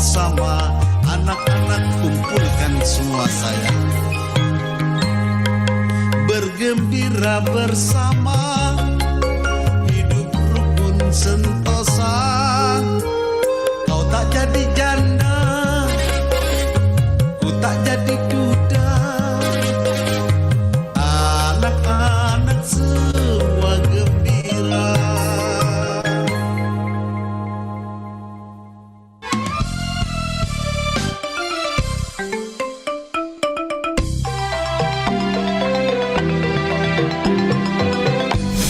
bersama, anak-anak kumpulkan semua saya. Bergembira bersama, hidup rukun sentosa. Kau tak jadi janda, ku tak jadi duda. Anak-anak semua gembira.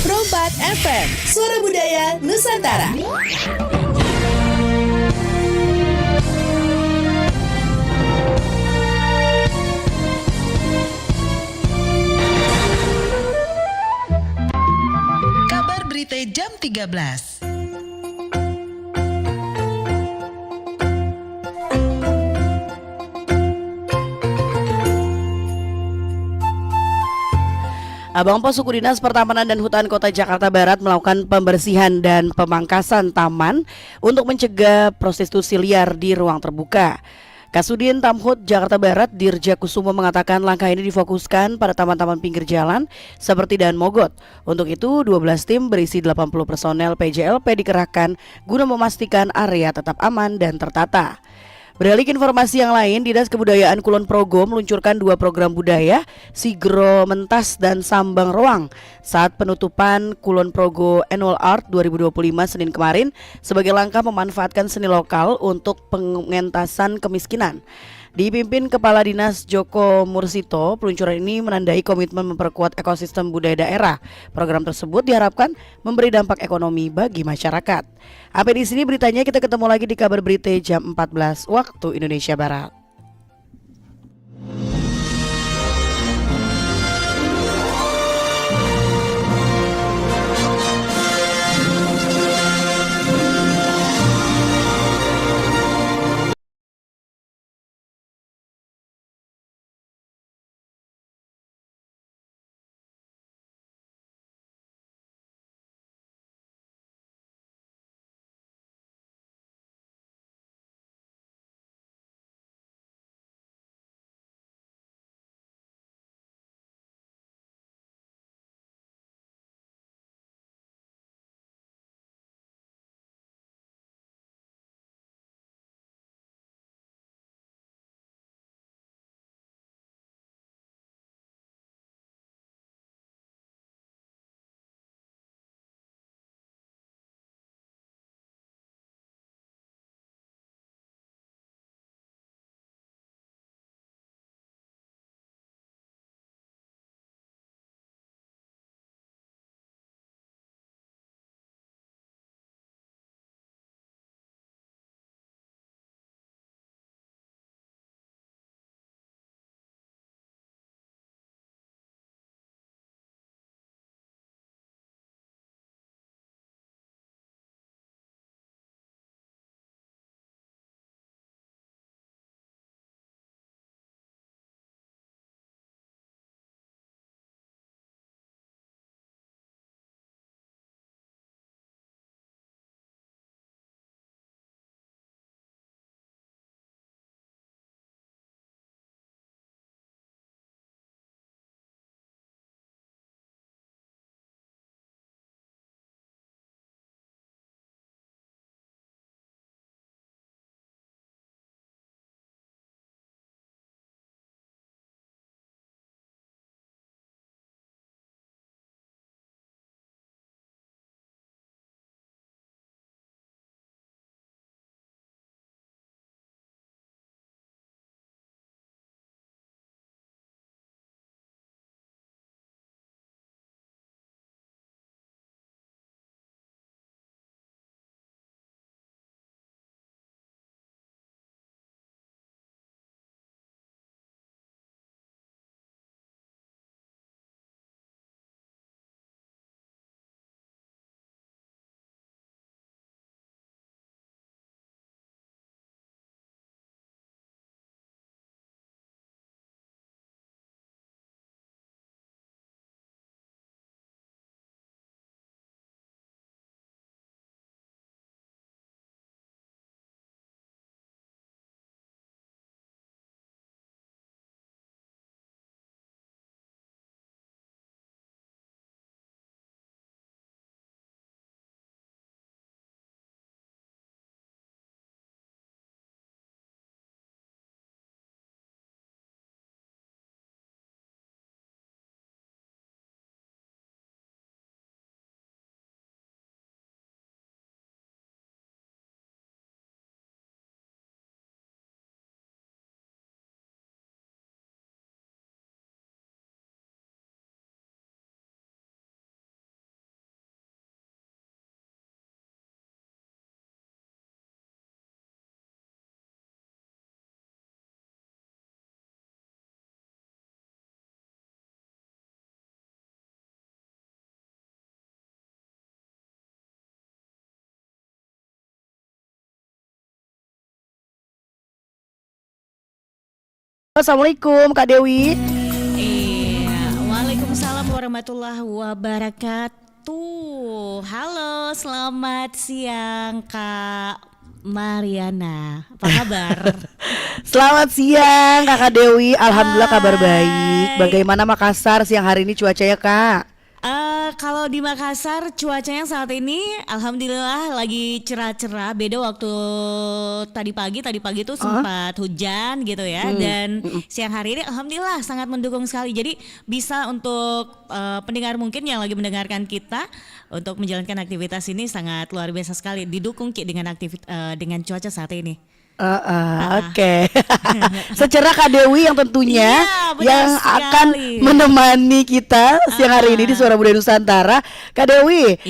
Rompat FM, suara budaya Nusantara. Kabar Berita jam 13. Abang Pos Suku Dinas Pertamanan dan Hutan Kota Jakarta Barat melakukan pembersihan dan pemangkasan taman untuk mencegah prostitusi liar di ruang terbuka. Kasudin Tamhut Jakarta Barat Dirja Kusumo mengatakan langkah ini difokuskan pada taman-taman pinggir jalan seperti Daan Mogot. Untuk itu 12 tim berisi 80 personel PJLP dikerahkan guna memastikan area tetap aman dan tertata. Beralih ke informasi yang lain, Dinas Kebudayaan Kulon Progo meluncurkan 2 program budaya, Sigro Mentas dan Sambang Roang saat penutupan Kulon Progo Annual Art 2025 Senin kemarin sebagai langkah memanfaatkan seni lokal untuk pengentasan kemiskinan. Dipimpin Kepala Dinas Joko Mursito, peluncuran ini menandai komitmen memperkuat ekosistem budaya daerah. Program tersebut diharapkan memberi dampak ekonomi bagi masyarakat. Sampai di sini beritanya, kita ketemu lagi di Kabar Berita jam 14 waktu Indonesia Barat. Assalamualaikum Kak Dewi. Iya, waalaikumsalam warahmatullahi wabarakatuh. Halo, selamat siang Kak Mariana. Apa kabar? Selamat siang Kakak Dewi. Alhamdulillah kabar baik. Bagaimana Makassar siang hari ini cuacanya Kak? Kalau di Makassar cuacanya saat ini alhamdulillah lagi cerah-cerah. Beda waktu tadi pagi tuh sempat hujan gitu ya. Dan siang hari ini alhamdulillah sangat mendukung sekali. Jadi bisa untuk pendengar mungkin yang lagi mendengarkan kita untuk menjalankan aktivitas ini sangat luar biasa sekali. Didukung Ki dengan dengan cuaca saat ini. Oke. Secerah Kak Dewi yang tentunya yang akan menemani kita siang hari ini di Suara Budaya Nusantara. Kak Dewi,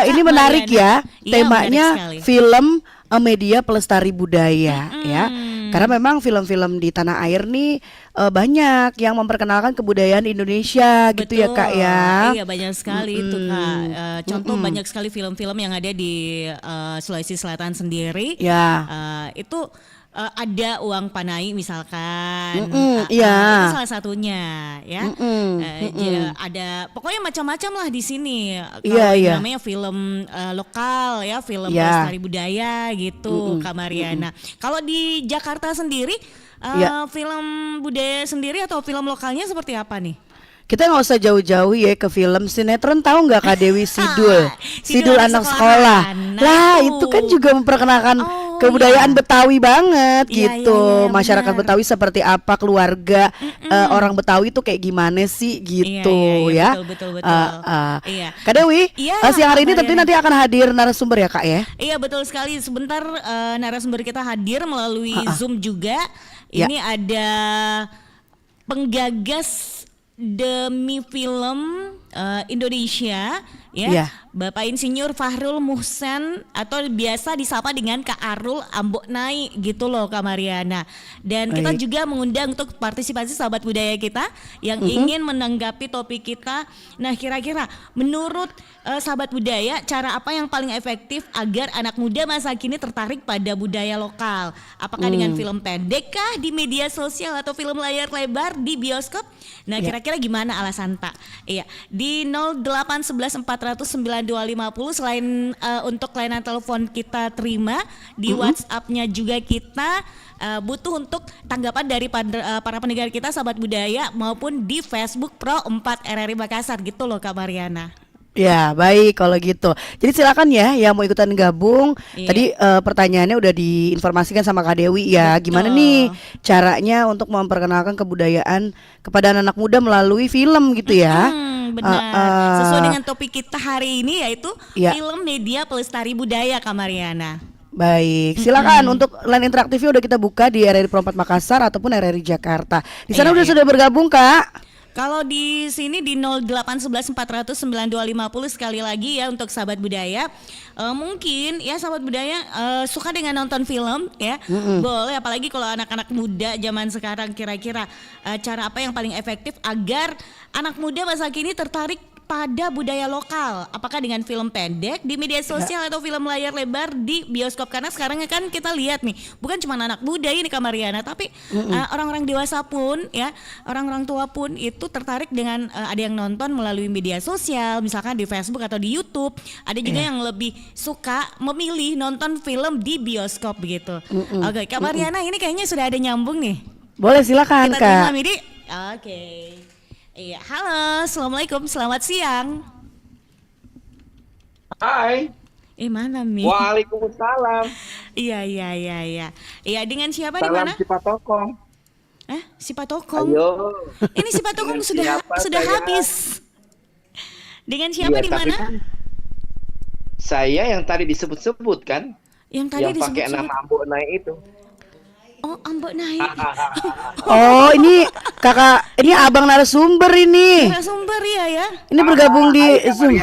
ini menarik ya, temanya film media pelestari budaya ya. Karena memang film-film di tanah air nih banyak yang memperkenalkan kebudayaan Indonesia. Betul. Gitu ya Kak ya. Iya banyak sekali itu Kak. Contoh banyak sekali film-film yang ada di Sulawesi Selatan sendiri. Ya. Itu ada Uang Panai misalkan. Itu salah satunya ya. Ada pokoknya macam-macam lah di sini. Kalau namanya film lokal ya, film pelestari budaya gitu Kak Mariana. Kalau di Jakarta sendiri film budaya sendiri atau film lokalnya seperti apa nih? Kita nggak usah jauh-jauh ya ke film sinetron. Tahu nggak Kak Dewi Sidul anak sekolah. Lah itu kan juga memperkenalkan kebudayaan Betawi banget gitu. Masyarakat Betawi seperti apa, keluarga orang Betawi itu kayak gimana sih gitu ya. Betul. Kak Dewi, siang hari ini tentu nanti akan hadir narasumber ya Kak ya. Iya betul sekali. Sebentar narasumber kita hadir melalui Zoom juga. Ini ada penggagas demi film Indonesia ya, Bapak Insinyur Fahrul Muhsen atau biasa disapa dengan Kak Arul Amboknai gitu loh Kak Mariana. Dan kita juga mengundang untuk partisipasi sahabat budaya kita yang ingin menanggapi topik kita. Nah kira-kira menurut sahabat budaya, cara apa yang paling efektif agar anak muda masa kini tertarik pada budaya lokal? Apakah dengan film pendek kah di media sosial atau film layar lebar di bioskop? Nah kira-kira gimana alasan Pak? Iya, di 0811 400 9250 selain untuk layanan telepon kita terima di WhatsApp-nya juga kita butuh untuk tanggapan dari para pendengar kita sahabat budaya maupun di Facebook Pro 4 RRI Makassar gitu loh Kak Mariana. Ya baik kalau gitu. Jadi silakan ya yang mau ikutan gabung. Tadi pertanyaannya udah diinformasikan sama Kak Dewi ya. Betul. Gimana nih caranya untuk memperkenalkan kebudayaan kepada anak muda melalui film gitu ya. Benar. Sesuai dengan topik kita hari ini yaitu film media pelestari budaya Kak Mariana. Baik, silakan untuk line interaktifnya udah kita buka di RRI Pro 4 Makassar ataupun RRI Jakarta. Di sana sudah bergabung Kak. Kalau di sini di 0811 400 9250 sekali lagi ya untuk sahabat budaya. Mungkin ya sahabat budaya suka dengan nonton film ya. Boleh, apalagi kalau anak-anak muda zaman sekarang, kira-kira cara apa yang paling efektif agar anak muda masa kini tertarik pada budaya lokal? Apakah dengan film pendek di media sosial atau film layar lebar di bioskop? Karena sekarang kan kita lihat nih, bukan cuma anak muda ini Kak Mariana, tapi orang-orang dewasa pun ya, orang-orang tua pun itu tertarik dengan ada yang nonton melalui media sosial, misalkan di Facebook atau di YouTube. Ada juga yang lebih suka memilih nonton film di bioskop begitu. Oke, Kak Mariana ini kayaknya sudah ada nyambung nih. Boleh silakan kita Kak. terima Midi. Oke. Iya, halo, assalamualaikum, selamat siang. Hai. Mana Mi? Waalaikumsalam. Iya. Iya, dengan siapa di Salam mana? si Patokong. Si Patokong. Ayo. Ini si Patokong sudah saya? habis. Dengan siapa di mana? Kan saya yang tadi disebut-sebut kan? Yang tadi yang pakai nama Ambok Naik itu. Oh, Ambok Naik. Oh, ini kakak, ini abang narasumber ini. Narasumber ya. Ini bergabung di Zoom.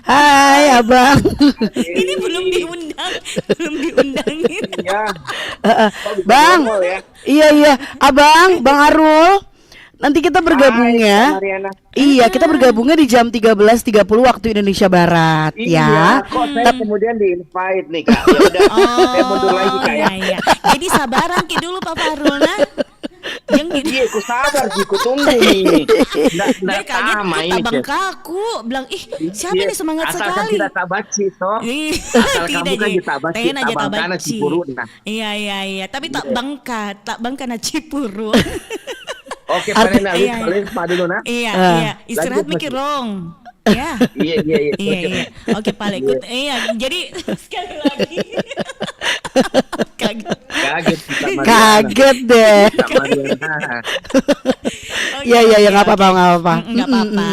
Hai abang. Ini belum diundang ini. Iya. Bang. Iya, abang, Bang Arul. Nanti kita bergabungnya. Iya, kita bergabungnya di jam 13.30 waktu Indonesia Barat ya. Kok saya kemudian di-invite nih Kak. Ya udah, saya mundur lagi Kak ya. Iya. Jadi sabaran Ki dulu Pak Farul nah. Yang gitu. Iya, ku sabar sih, ku tunggu nih. Dia Nggak kaget sama kok ini, tabang Cep. kaku, bilang ih siapa Iya, nih semangat asalkan sekali. tidak tabaci toh. Ih, Asal tidak kamu kan Ji. ditabaci, Tena aja tabang kanan tabaci. Cipuru, nah. Iya, tapi tak bangka na Cipuru. Oke, panen Iya, alis, iya. paling pa dulu nah. Iya, istirahat Lanjut, mikir Mas. dong. Ya. Iya. Iya. Oke, Pak ikut. Iya, jadi sekali lagi. Kaget. Kaget kita Mariana. Kaget deh. Kita Mariana. Oke, Iya, oke, nggak apa-apa, oke. nggak apa-apa. Nggak apa-apa.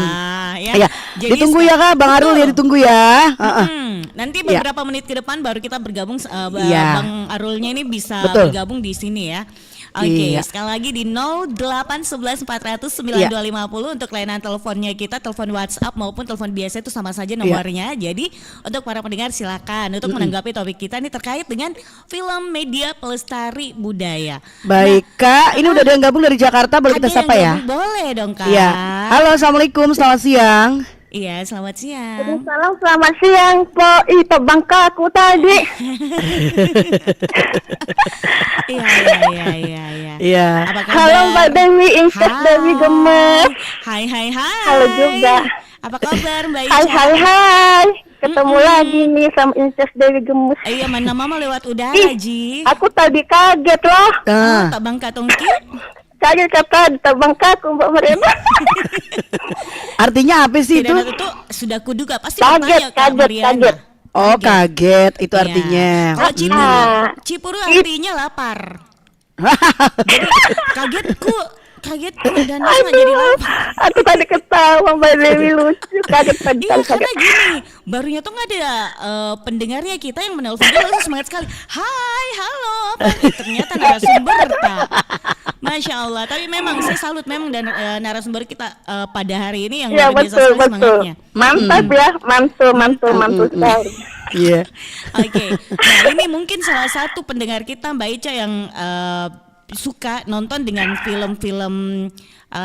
Ya. Ya, Jadi ditunggu ya Kak, Bang Arul ya, ditunggu ya. Heeh. Nanti Ya. beberapa menit ke depan baru kita bergabung. Iya. Bang Arulnya ini bisa Betul. bergabung di sini ya. Oke, Iya. sekali lagi di 0811 400 9250 untuk layanan teleponnya kita, telepon WhatsApp maupun telepon biasa itu sama saja nomornya. Jadi untuk para pendengar silakan untuk menanggapi topik kita ini terkait dengan film media pelestari budaya. Baik Kak, ini udah ada yang gabung dari Jakarta, boleh kita Ada yang sapa ya? gabung? Boleh dong Kak. Iya. Halo, assalamualaikum, selamat siang. Iya, selamat siang. Salam, selamat siang, Po. Itu bangka aku tadi. Iya. Iya. Apa kabar? Halo Mbak Dewi, Inces Hai. Dewi Gemes. Hai. Halo juga. Apa kabar Mbak Hai, Ica? hai. Ketemu lagi nih sama Inces Dewi Gemes. Iya, mana mama lewat udara, Ih, Ji. aku tadi kaget loh. Ah, Tak bangka tongki. Kaget kata di bangka aku Mbak Mariana. artinya apa sih itu? Tidak itu sudah kuduga pasti Kaget, bertanya Kak kaget, Mariana. kaget. Oh, kaget, itu Iya. artinya. Kalau Cipuru, Ah. Cipuru artinya lapar. Jadi kagetku dan nggak jadi lapar. Aku tadi ketawa Mbak Dewi lucu. Kaget tadi. Iya, kaget. karena gini, barunya tuh nggak ada pendengarnya kita yang menelpon dia langsung semangat sekali. Hai, halo, apa nih? Ternyata narasumber tak. Masya Allah, tapi memang saya salut memang dan narasumber kita pada hari ini yang Iya, luar biasa betul, sekali betul. semangatnya. Mantap ya, mantul sekali. Iya. Oke, nah ini mungkin salah satu pendengar kita Mbak Ica yang suka nonton dengan film-film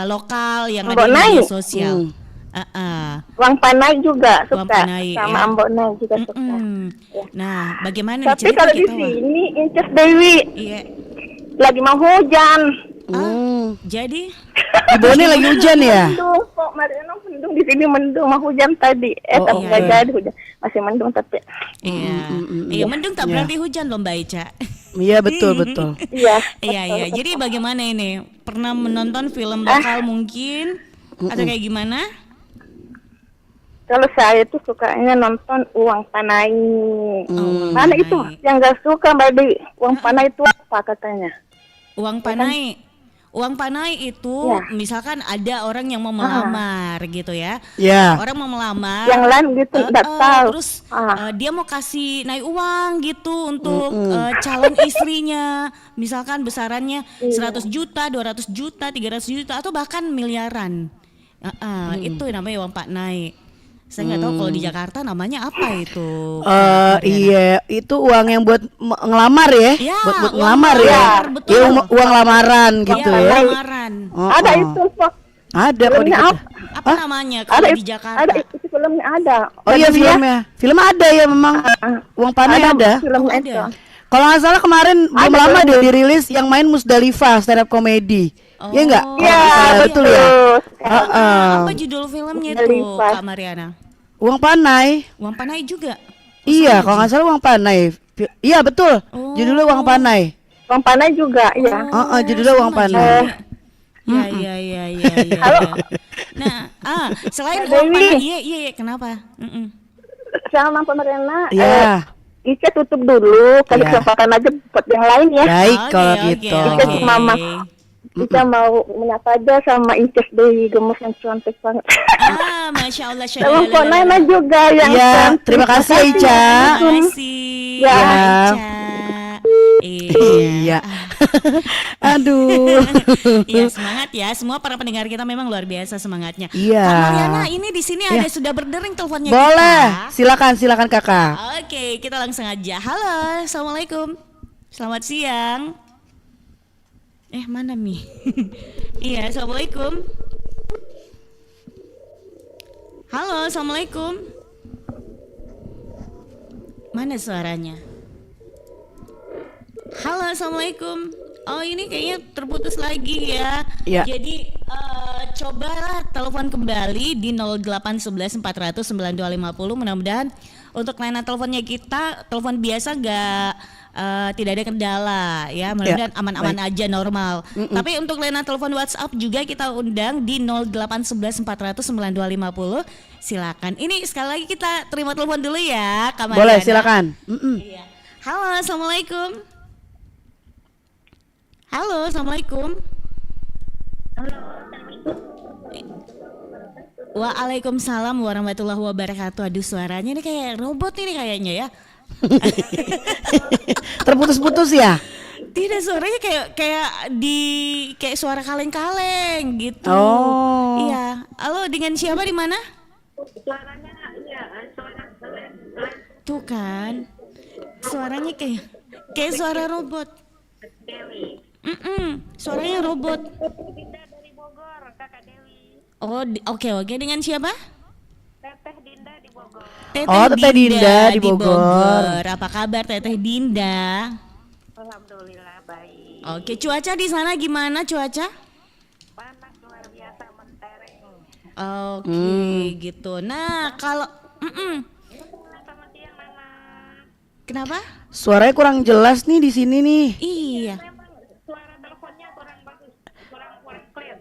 lokal yang ada Mbok di media Nai. sosial. Wang Panai juga suka. Wang Panai, sama ya. Ambok Nai juga suka. Nah, bagaimana nih Tapi cerita kalau di kita, Wak? sini Inces Dewi Iya. lagi mau hujan. Jadi Di Bone lagi hujan ya? Mendung kok, Mariana mendung di sini mendung mau hujan tadi. Tapi nggak iya. jadi hujan. Masih mendung tapi. iya, mendung tak berarti hujan loh Mbak Ica. Iya, betul. Iya. Iya. Jadi bagaimana ini? Pernah menonton film lokal mungkin? Atau kayak gimana? Kalau saya tuh sukanya nonton Uang Panai. Mana Panai. itu yang nggak suka Mbak Dewi? Uang Panai itu apa katanya? Uang panai. Uang panai itu Ya. misalkan ada orang yang mau melamar gitu ya. Ya. Orang mau melamar. Yang lain gitu nggak tahu. Terus Ah. dia mau kasih naik uang gitu untuk calon istrinya. Misalkan besarannya 100 juta, 200 juta, 300 juta atau bahkan miliaran. Itu namanya uang panai. Saya nggak tahu kalau di Jakarta namanya apa itu. Mariana. Iya, itu uang yang buat ngelamar ya? Ya, buat uang ngelamar ya? lamar, betul. Iya, uang lamaran gitu Iya, ya? lamaran. Oh, Ada oh. itu kok. Ada kok di Filmnya kita. Apa namanya kalau Ada di itu, Jakarta? ada itu filmnya ada. Oh iya, Mbak Dewi ya? filmnya. Film ada ya memang. Uang panai ada. Filmnya Oh, itu. ada. Kalau nggak salah kemarin belum Ada, lama ada. deh dirilis yang main Musdalifah stand up comedy. Iya enggak? Iya, betul ya. Apa judul filmnya itu, Musdalifah. Kak Mariana? Uang panai. Uang panai juga. Iya, kalau nggak salah uang panai. Iya betul. Oh. Judulnya uang panai. Uang Panai juga, iya. Judulnya uang sama panai. juga. Iya. Nah, selain Mbak uang Dewi. panai, iya, kenapa? Sama pemerintah. Iya. Ica tutup dulu, kasih Iya. kesempatan aja buat yang lain ya. Baik Oke, kalau oke, gitu. oke. Mama. Ica mau menyapa aja sama Inces Dewi Gemes yang cantik banget. Masya Allah, Sama Mbak Nana juga yang Iya, cantik. terima kasih ya, Ica. Terima kasih. Ya. Ica. Iya. Aduh. Iya, semangat ya. Semua para pendengar kita memang luar biasa semangatnya. Iya. Kak Mariana, ini di sini ada sudah berdering teleponnya Boleh. kita. Silakan Kakak. Oke, kita langsung aja. Halo, assalamualaikum. Selamat siang. Mana Mi? Iya, assalamualaikum. Halo, assalamualaikum. Mana suaranya? Halo, assalamualaikum. Oh ini kayaknya terputus lagi ya. Ya. Jadi cobalah telepon kembali di 0811 400 9250. Mudah-mudahan untuk layanan teleponnya kita telepon biasa tidak ada kendala ya. Mudah-mudahan aman-aman aja normal. Tapi untuk layanan telepon WhatsApp juga kita undang di 0811 400 9250. Silakan. Ini sekali lagi kita terima telepon dulu ya, Kak Mariana. Boleh, silakan. Iya. Halo, assalamualaikum. Halo, assalamualaikum. Waalaikumsalam warahmatullahi wabarakatuh. Aduh, suaranya ini kayak robot ini kayaknya ya. Terputus-putus ya? Tidak, suaranya kayak suara kaleng-kaleng gitu. Oh. Iya. Halo, dengan siapa di mana? Suaranya ya, suara Tuh kan. Suaranya kayak suara robot. Dewi. Suaranya robot. Dinda dari Bogor, Kakak Dewi. Oh, oke. Dengan siapa? Teteh Dinda di Bogor. Teteh Dinda di Bogor. Apa kabar Teteh Dinda? Alhamdulillah baik. Oke, cuaca di sana gimana cuaca? Panas luar biasa mentereng. Oke, gitu. Nah, kalau Selamat siang Mama. kenapa? Suaranya kurang jelas nih di sini nih. Iya. Memang suara teleponnya kurang bagus, kurang clear.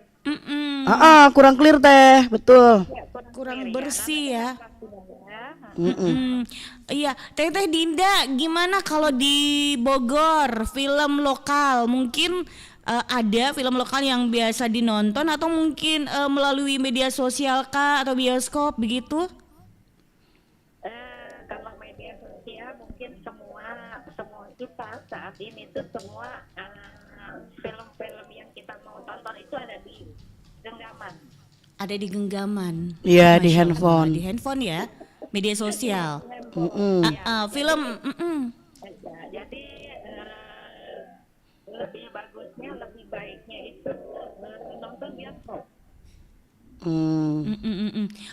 Kurang clear teh, betul. Kurang bersih ya. Iya, Teteh Dinda, gimana kalau di Bogor film lokal? Mungkin ada film lokal yang biasa dinonton atau mungkin melalui media sosial kah atau bioskop begitu? Kalau media sosial mungkin semua kita saat ini tuh semua film-film yang kita mau tonton itu ada di genggaman. Ada di genggaman. Iya, di Masya handphone. Allah, di handphone ya, media sosial. Film. Jadi lebih bagusnya, lebih baiknya itu nonton bioskop.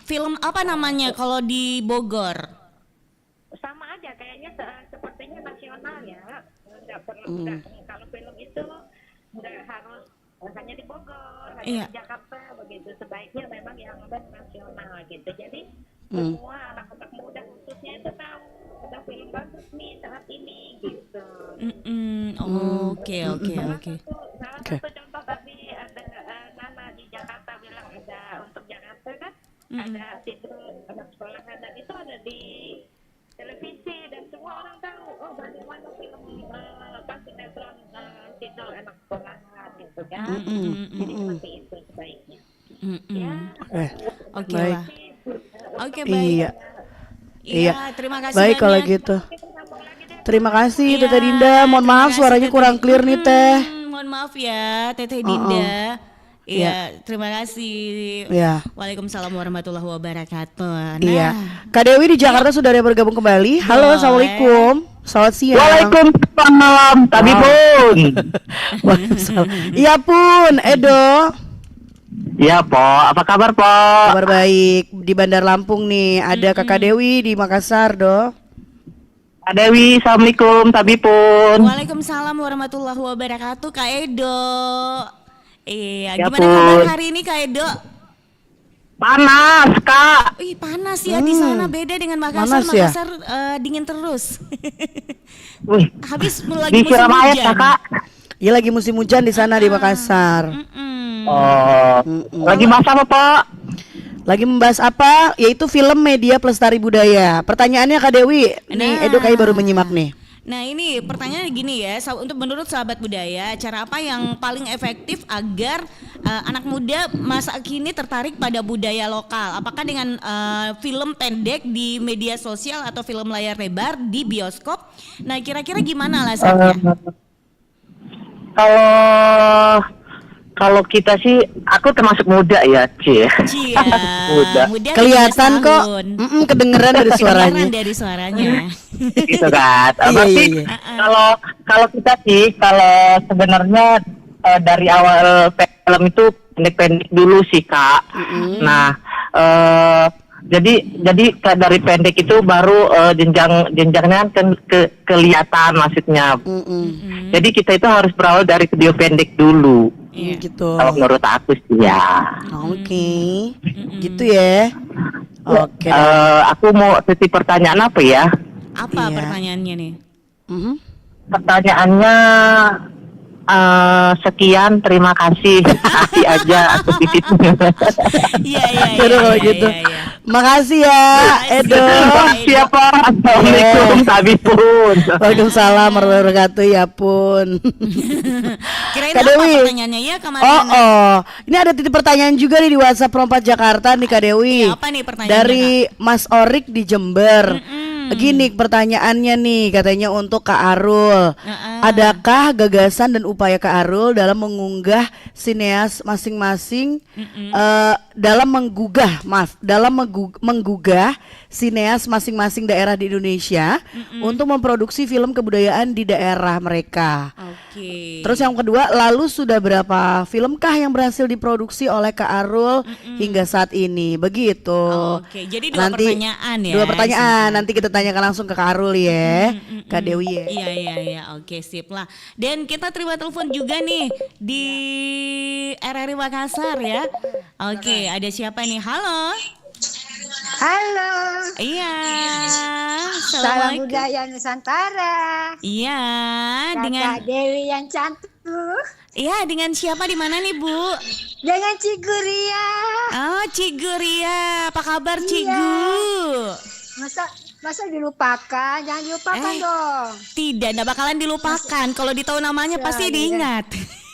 Film apa namanya kalau di Bogor? Sama aja kayaknya sepertinya nasional ya. Nggak perlu kalau film itu nggak harus hanya di Bogor, hanya di Jakarta begitu. Sebaiknya memang yang nasional gitu. Jadi semua anak-anak muda khususnya itu tahu ada film bagus nih saat ini gitu. Oke. Salah satu contoh tadi ada Nana di Jakarta bilang ada untuk Jakarta kan ada titel anak sekolahan dan itu ada di televisi dan semua orang tahu bagaimana film sinetron titel anak sekolahan gitu kan. Jadi seperti itu sebaiknya. Ya. Oke Baik. lah. Oke, baik. Iya. Terima kasih Baik kalau banyak. gitu. Terima kasih Teteh Dinda. Mohon maaf suaranya kurang clear nih Teh. Mohon maaf ya Teteh Dinda. Iya, terima kasih. Iya. Waalaikumsalam warahmatullahi wabarakatuh. Nah, Iya. Kak Dewi di Jakarta sudah ada bergabung kembali. Halo, Boleh. assalamualaikum. Selamat siang. Waalaikumsalam, Tapi pun. Waalaikumsalam. Iya pun, Edo. Ya, Po. Apa kabar, Po? Kabar baik di Bandar Lampung nih. Ada Kakak Dewi di Makassar, Do. Kak Dewi, Assalamualaikum, Tapi pun. Waalaikumsalam warahmatullahi wabarakatuh, Kak Edo. Iya, Ya gimana pun. kabar hari ini Kak Edo? Panas, Kak. Wih, panas ya di sana, beda dengan Makassar. Panas ya? Makassar dingin terus. Wih, Habis lagi musim disiram ayat ya, hujan. Kak? Iya lagi musim hujan di sana di Makassar. Oh, lagi bahas apa, Po? Lagi membahas apa? Yaitu film media pelestari budaya. Pertanyaannya Kak Dewi, nih Edo kayak baru menyimak nih. Nah ini pertanyaannya gini ya, untuk menurut sahabat budaya, cara apa yang paling efektif agar anak muda masa kini tertarik pada budaya lokal? Apakah dengan film pendek di media sosial atau film layar lebar di bioskop? Nah kira-kira gimana alasannya? Kalau kita sih, aku termasuk muda ya, Ci. Cia, Muda. muda Kelihatan 17 kok, tahun. kedengeran dari suaranya. Kedengaran dari suaranya. Gitu kan. Iya, Berarti iya. kalau kita sih, kalau sebenarnya dari awal film itu pendek-pendek dulu sih, Kak. Nah, jadi dari pendek itu baru jenjangnya kan kelihatan maksudnya. Jadi kita itu harus berawal dari video pendek dulu. Gitu. Kalau menurut aku sih ya. Oke. Gitu ya. Oke. Aku mau titip pertanyaan apa ya? Apa Iya. pertanyaannya nih? Pertanyaannya sekian, terima kasih. Kasih aja aku titip. Iya iya iya. Yaudah kalau iya, gitu. iya, iya. Makasih ya, Edo. Siapa? Assalamualaikum, Tabi pun. Waalaikumsalam warahmatullahi wabarakatuh. Ya pun. Kirain Kak apa Dewi. pertanyaannya ya kemarin? Oh, ini ada titip pertanyaan juga nih di WhatsApp Rompat Jakarta nih Kak Dewi. Iya, apa nih pertanyaannya, Dari Mas Orik di Jember. Gini pertanyaannya nih, katanya untuk Kak Arul. Adakah gagasan dan upaya Kak Arul dalam mengunggah sineas masing-masing menggugah sineas masing-masing daerah di Indonesia untuk memproduksi film kebudayaan di daerah mereka? Oke. Terus yang kedua, lalu sudah berapa filmkah yang berhasil diproduksi oleh Kak Arul hingga saat ini? Begitu. Oke, jadi dua pertanyaan ya. Dua pertanyaan, nanti kita tanyakan langsung ke Kak Arul ya, Kak Dewi ya. Iya iya iya, oke sip lah. Dan kita terima telepon juga nih di RRI Makassar ya. Oke, ada siapa nih? Halo. Halo. Iya. Salam Assalamualaikum. budaya Nusantara. Iya, dengan Kakak Dewi yang cantik. iya dengan siapa di mana nih, Bu? Dengan Cigu Ria. Oh, Cigu Ria. Apa kabar, Iya. Cigu? Masa dilupakan? Jangan dilupakan dong. Tidak bakalan dilupakan. Kalau ditahu namanya pasti Iya. diingat.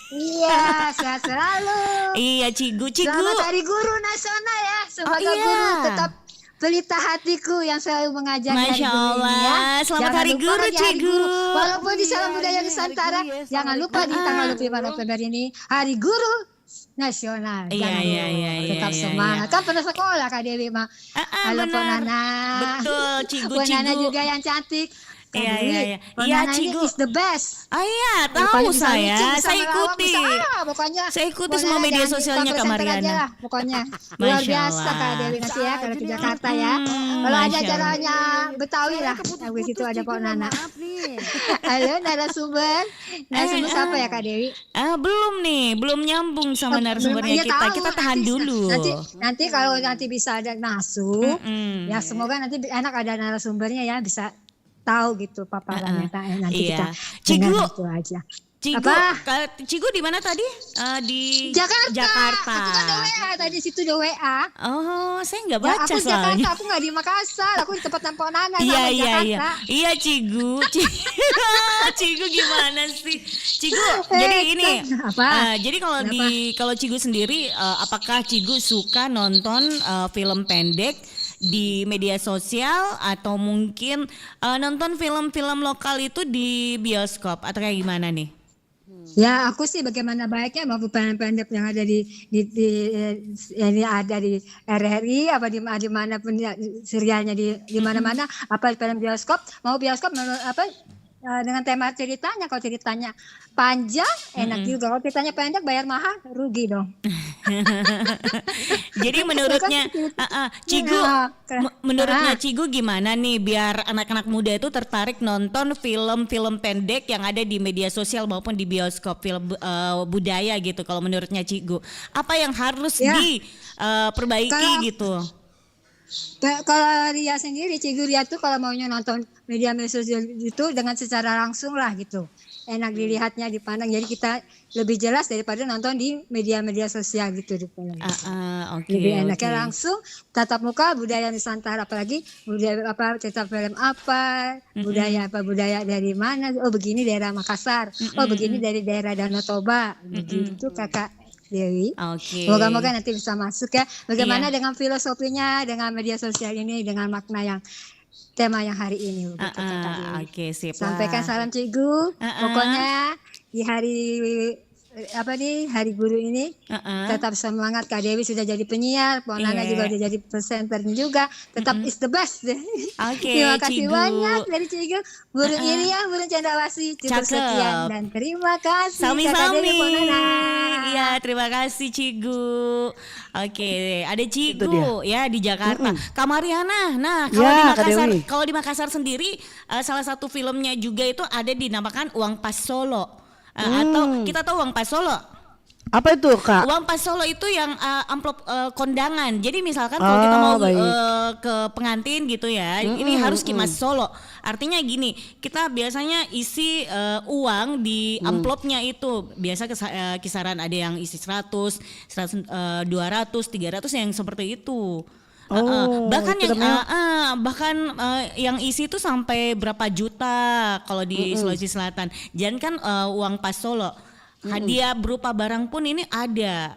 Iya, sehat selalu. Iya, Cigu. Selamat Hari Guru Nasional ya. Semoga iya. guru tetap pelita hatiku yang selalu mengajar Masya Hari Guru ini ya. Allah. Selamat Jangan Hari lupa Guru, lagi Hari Cigu. Guru. Walaupun di Salam Budaya Nusantara, jangan lupa di tanggal 25 November ini Hari Guru Nasional. Iya, Jangan iya, lupa. iya, Tetap iya, semangat. Kan pernah sekolah Kak Dewi mah. Halo Pok benar. Nana. Betul, Cigu, Pok Nana Cigu. juga yang cantik. Kak Iya, Dewi, iya, iya. Pok Iya, Nana ini Cigu. is the best. Ah iya, Pokoknya tahu bisa saya. lucu, bisa Saya melawak, ikuti. bisa, pokoknya. Saya ikuti Pokoknya semua media jangan sosialnya Kak presenter aja Mariana. lah, pokoknya luar Masya biasa Allah. Kak Dewi nanti ya kalau ke Jakarta ya. Kalau ada Masya Allah. acaranya Betawi lah, habis itu ada Pok Nana. Halo narasumber, narasumber siapa ya Kak Dewi? Belum nih, belum nyambung sama narasumbernya Iya, kita. tahu, Kita tahan nanti- dulu. Nanti kalau nanti bisa ada masuk, ya semoga nanti enak ada narasumbernya ya bisa tahu gitu paparannya nanti Iya. kita Cigu. dengar itu aja. Cigu, Apa? Cigu di mana tadi? Di Jakarta. Jakarta. Aku kan udah WA tadi situ udah WA. Oh, saya nggak Ya, baca aku di Jakarta, soalnya. aku nggak di Makassar, aku di tempat Pok Nana Iya sama di iya Jakarta. iya. Iya Cigu. Cigu gimana sih? Cigu, jadi ini. Apa? Jadi kalau Cigu sendiri, apakah Cigu suka nonton film pendek di media sosial atau mungkin nonton film-film lokal itu di bioskop atau kayak gimana nih? Ya aku sih bagaimana baiknya mau film pendek yang ada di yang ada di RRI apa di mana pun ya, serialnya di mana-mana apa film bioskop mau bioskop apa dengan tema ceritanya. Kalau ceritanya panjang enak juga, kalau ceritanya pendek bayar mahal rugi dong. Jadi menurutnya Cigu, Ya, menurutnya Cigu gimana nih biar anak-anak muda itu tertarik nonton film-film pendek yang ada di media sosial maupun di bioskop film budaya gitu. Kalau menurutnya Cigu, apa yang harus diperbaiki gitu? Kalau Ria sendiri, Cigu Ria tuh kalau maunya nonton media sosial itu dengan secara langsung lah gitu. Enak dilihatnya, dipandang. Jadi kita lebih jelas daripada nonton di media-media sosial gitu. Lebih enaknya langsung tatap muka budaya Nusantara, apalagi budaya apa, cerita film apa, budaya dari mana. Oh begini daerah Makassar, oh begini dari daerah Danau Toba, begitu Kakak Dewi. Moga-moga nanti bisa masuk ya. Bagaimana dengan filosofinya, dengan media sosial ini, dengan makna yang tema yang hari ini. Oke, sip. Sampaikan salam Cigu. Pokoknya di hari Hari Guru ini tetap semangat. Kak Dewi sudah jadi penyiar, Pon Nana juga udah jadi presenter juga. Tetap is the best. Terima kasih Cigu. banyak dari Cigu. Burung Irian, burung cendrawasih. Cukup Cakep. sekian dan terima kasih Kak Sami-sami. Dewi, Pon Nana. Iya, terima kasih Cigu. Oke, ada Cigu ya di Jakarta. Kak Mariana. Nah, kalau di Makassar sendiri salah satu filmnya juga itu ada dinamakan Uang Pas Solo. Atau kita tahu Uang Pas Solo. Apa itu, Kak? Uang Pas Solo itu yang amplop kondangan. Jadi misalkan kalau kita mau ke pengantin gitu ya, ini harus kimas Solo. Artinya gini, kita biasanya isi uang di amplopnya itu. Biasa kisaran ada yang isi 100, 200, 300 yang seperti itu. Bahkan yang isi itu sampai berapa juta kalau di Sulawesi Selatan. Jangan kan uang Pas Solo, hadiah berupa barang pun ini ada.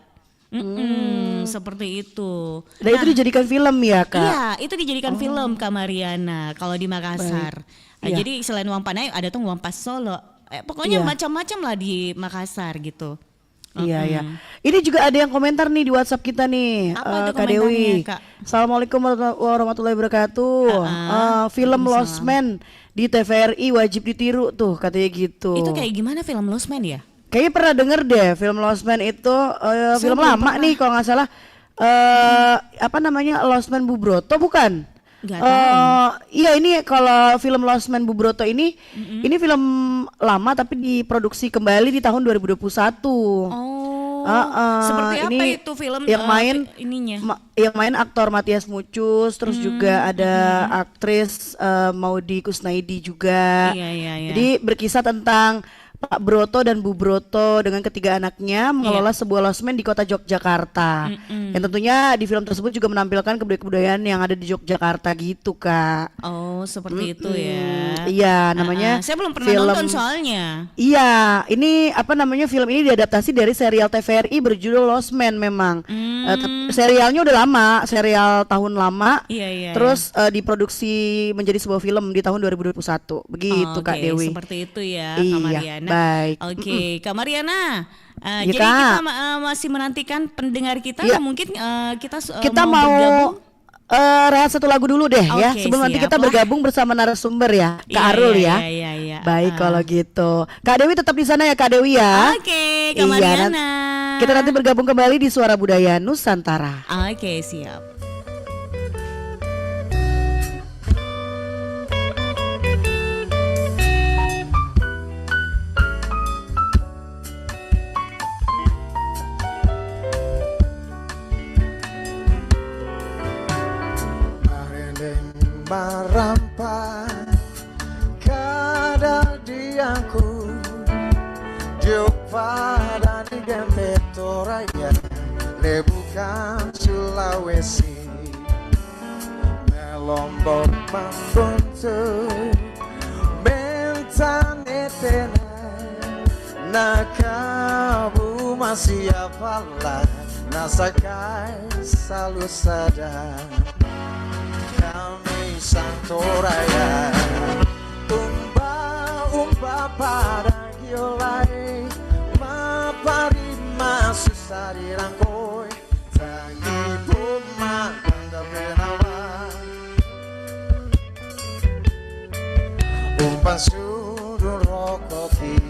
Seperti itu. Dan itu dijadikan film ya, Kak? Iya, itu dijadikan film, Kak Mariana, kalau di Makassar. Jadi selain uang panai ada tuh uang Pas Solo. Pokoknya macam-macam lah di Makassar gitu. Iya ya. Ini juga ada yang komentar nih di WhatsApp kita nih, Kak Dewi. Kak? Assalamualaikum warahmatullahi wabarakatuh. Film Lost Man di TVRI wajib ditiru tuh, katanya gitu. Itu kayak gimana film Lost Man ya? Kayaknya pernah denger deh film Lost Man itu film lama nih kalau nggak salah. Apa namanya, Lost Man Bubroto bukan? Iya, ini kalau film Lost Man Bubroto ini film lama tapi diproduksi kembali di tahun 2021. Seperti apa ini itu film yang main yang main aktor Matias Mucus, terus juga ada aktris Maudy Kusnaidi juga. Jadi berkisah tentang Pak Broto dan Bu Broto dengan ketiga anaknya mengelola sebuah losmen di kota Yogyakarta. Yang tentunya di film tersebut juga menampilkan kebudayaan yang ada di Yogyakarta gitu, Kak. Oh, seperti itu ya. Iya, namanya saya belum pernah nonton soalnya. Iya, ini apa namanya, film ini diadaptasi dari serial TVRI berjudul Lost Man memang. Serialnya udah lama, serial tahun lama. Terus diproduksi menjadi sebuah film di tahun 2021. Begitu, Kak Dewi. Seperti itu ya, Kak Mariana. Baik. Oke, Kak Mariana. Jadi Kak, kita masih menantikan pendengar kita. Mungkin kita mau rehat satu lagu dulu deh ya. Sebelum nanti kita bergabung bersama narasumber ya, Kak Arul ya. Baik kalau gitu. Kak Dewi tetap di sana ya, Kak Dewi ya. Oke, Kak Mariana. Kita nanti bergabung kembali di Suara Budaya Nusantara. Oke, siap. Marampa kada diangku Jumpa dan digante Toraya Lebukan Sulawesi Melombok membuntu Bentane tena Nakabu masih apalah Nasakai selalu sadar Santoraya umba pada giolai mapari masusari rangkoi tangi puma anda benawa umpan sudur rokoti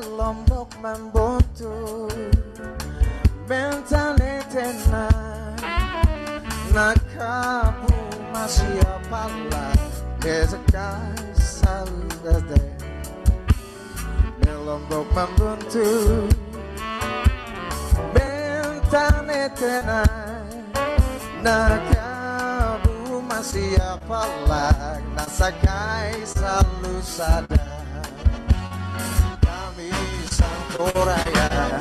Lombok Membuntu Bentane tenang Nakabu masih pala Kesekai saludade Di Lombok Membuntu Bentane tenang Nakabu masih pala Nasakai salusada Raya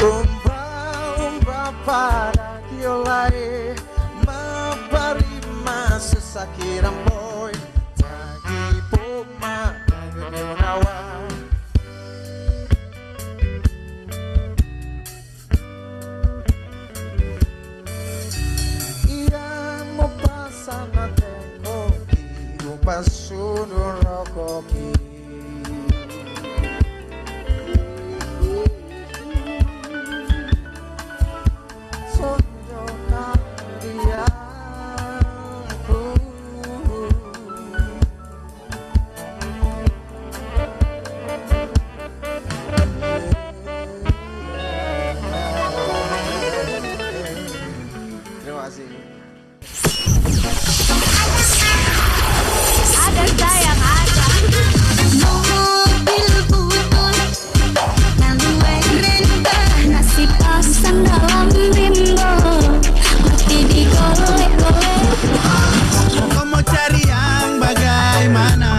Umba para kiolai Maparima sesakiran boy Tagi puma Nawa Ia mo pasana tekoki Upasuno rokoki Ada sayang ada. Mobil putun Nangwe rentah Nasi pasang dalam bimbo Mati di kowe-kowe Kau mau cari yang bagaimana?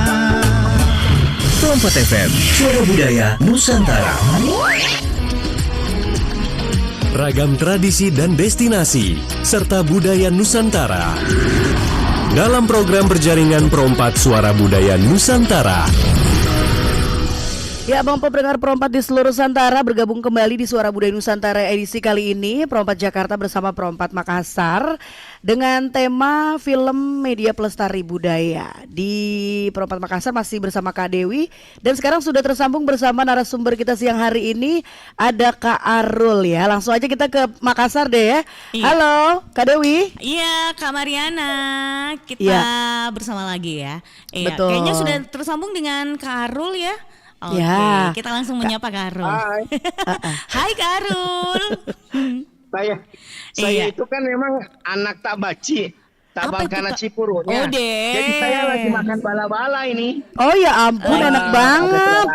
Trompat FM, suara budaya Nusantara. Ragam tradisi dan destinasi serta budaya Nusantara. Dalam program berjaringan Perompak Suara Budaya Nusantara. Ya, Bang pendengar Perompak di seluruh Nusantara, bergabung kembali di Suara Budaya Nusantara edisi kali ini Perompak Jakarta bersama Perompak Makassar dengan tema film media pelestari budaya. Di Perompak Makassar masih bersama Kak Dewi dan sekarang sudah tersambung bersama narasumber kita siang hari ini ada Kak Arul ya. Langsung aja kita ke Makassar deh ya. Iya. Halo Kak Dewi. Iya Kak Mariana, kita bersama lagi ya. Iya, betul. Kayaknya sudah tersambung dengan Kak Arul ya. Oke, kita langsung menyapa Kak Arul. Hai. Hai Kak Arul. Saya itu kan memang anak Tabaci, Tabangkana Cipurunya. Oh deh. Jadi saya lagi makan bala-bala ini. Oh ya ampun, enak banget.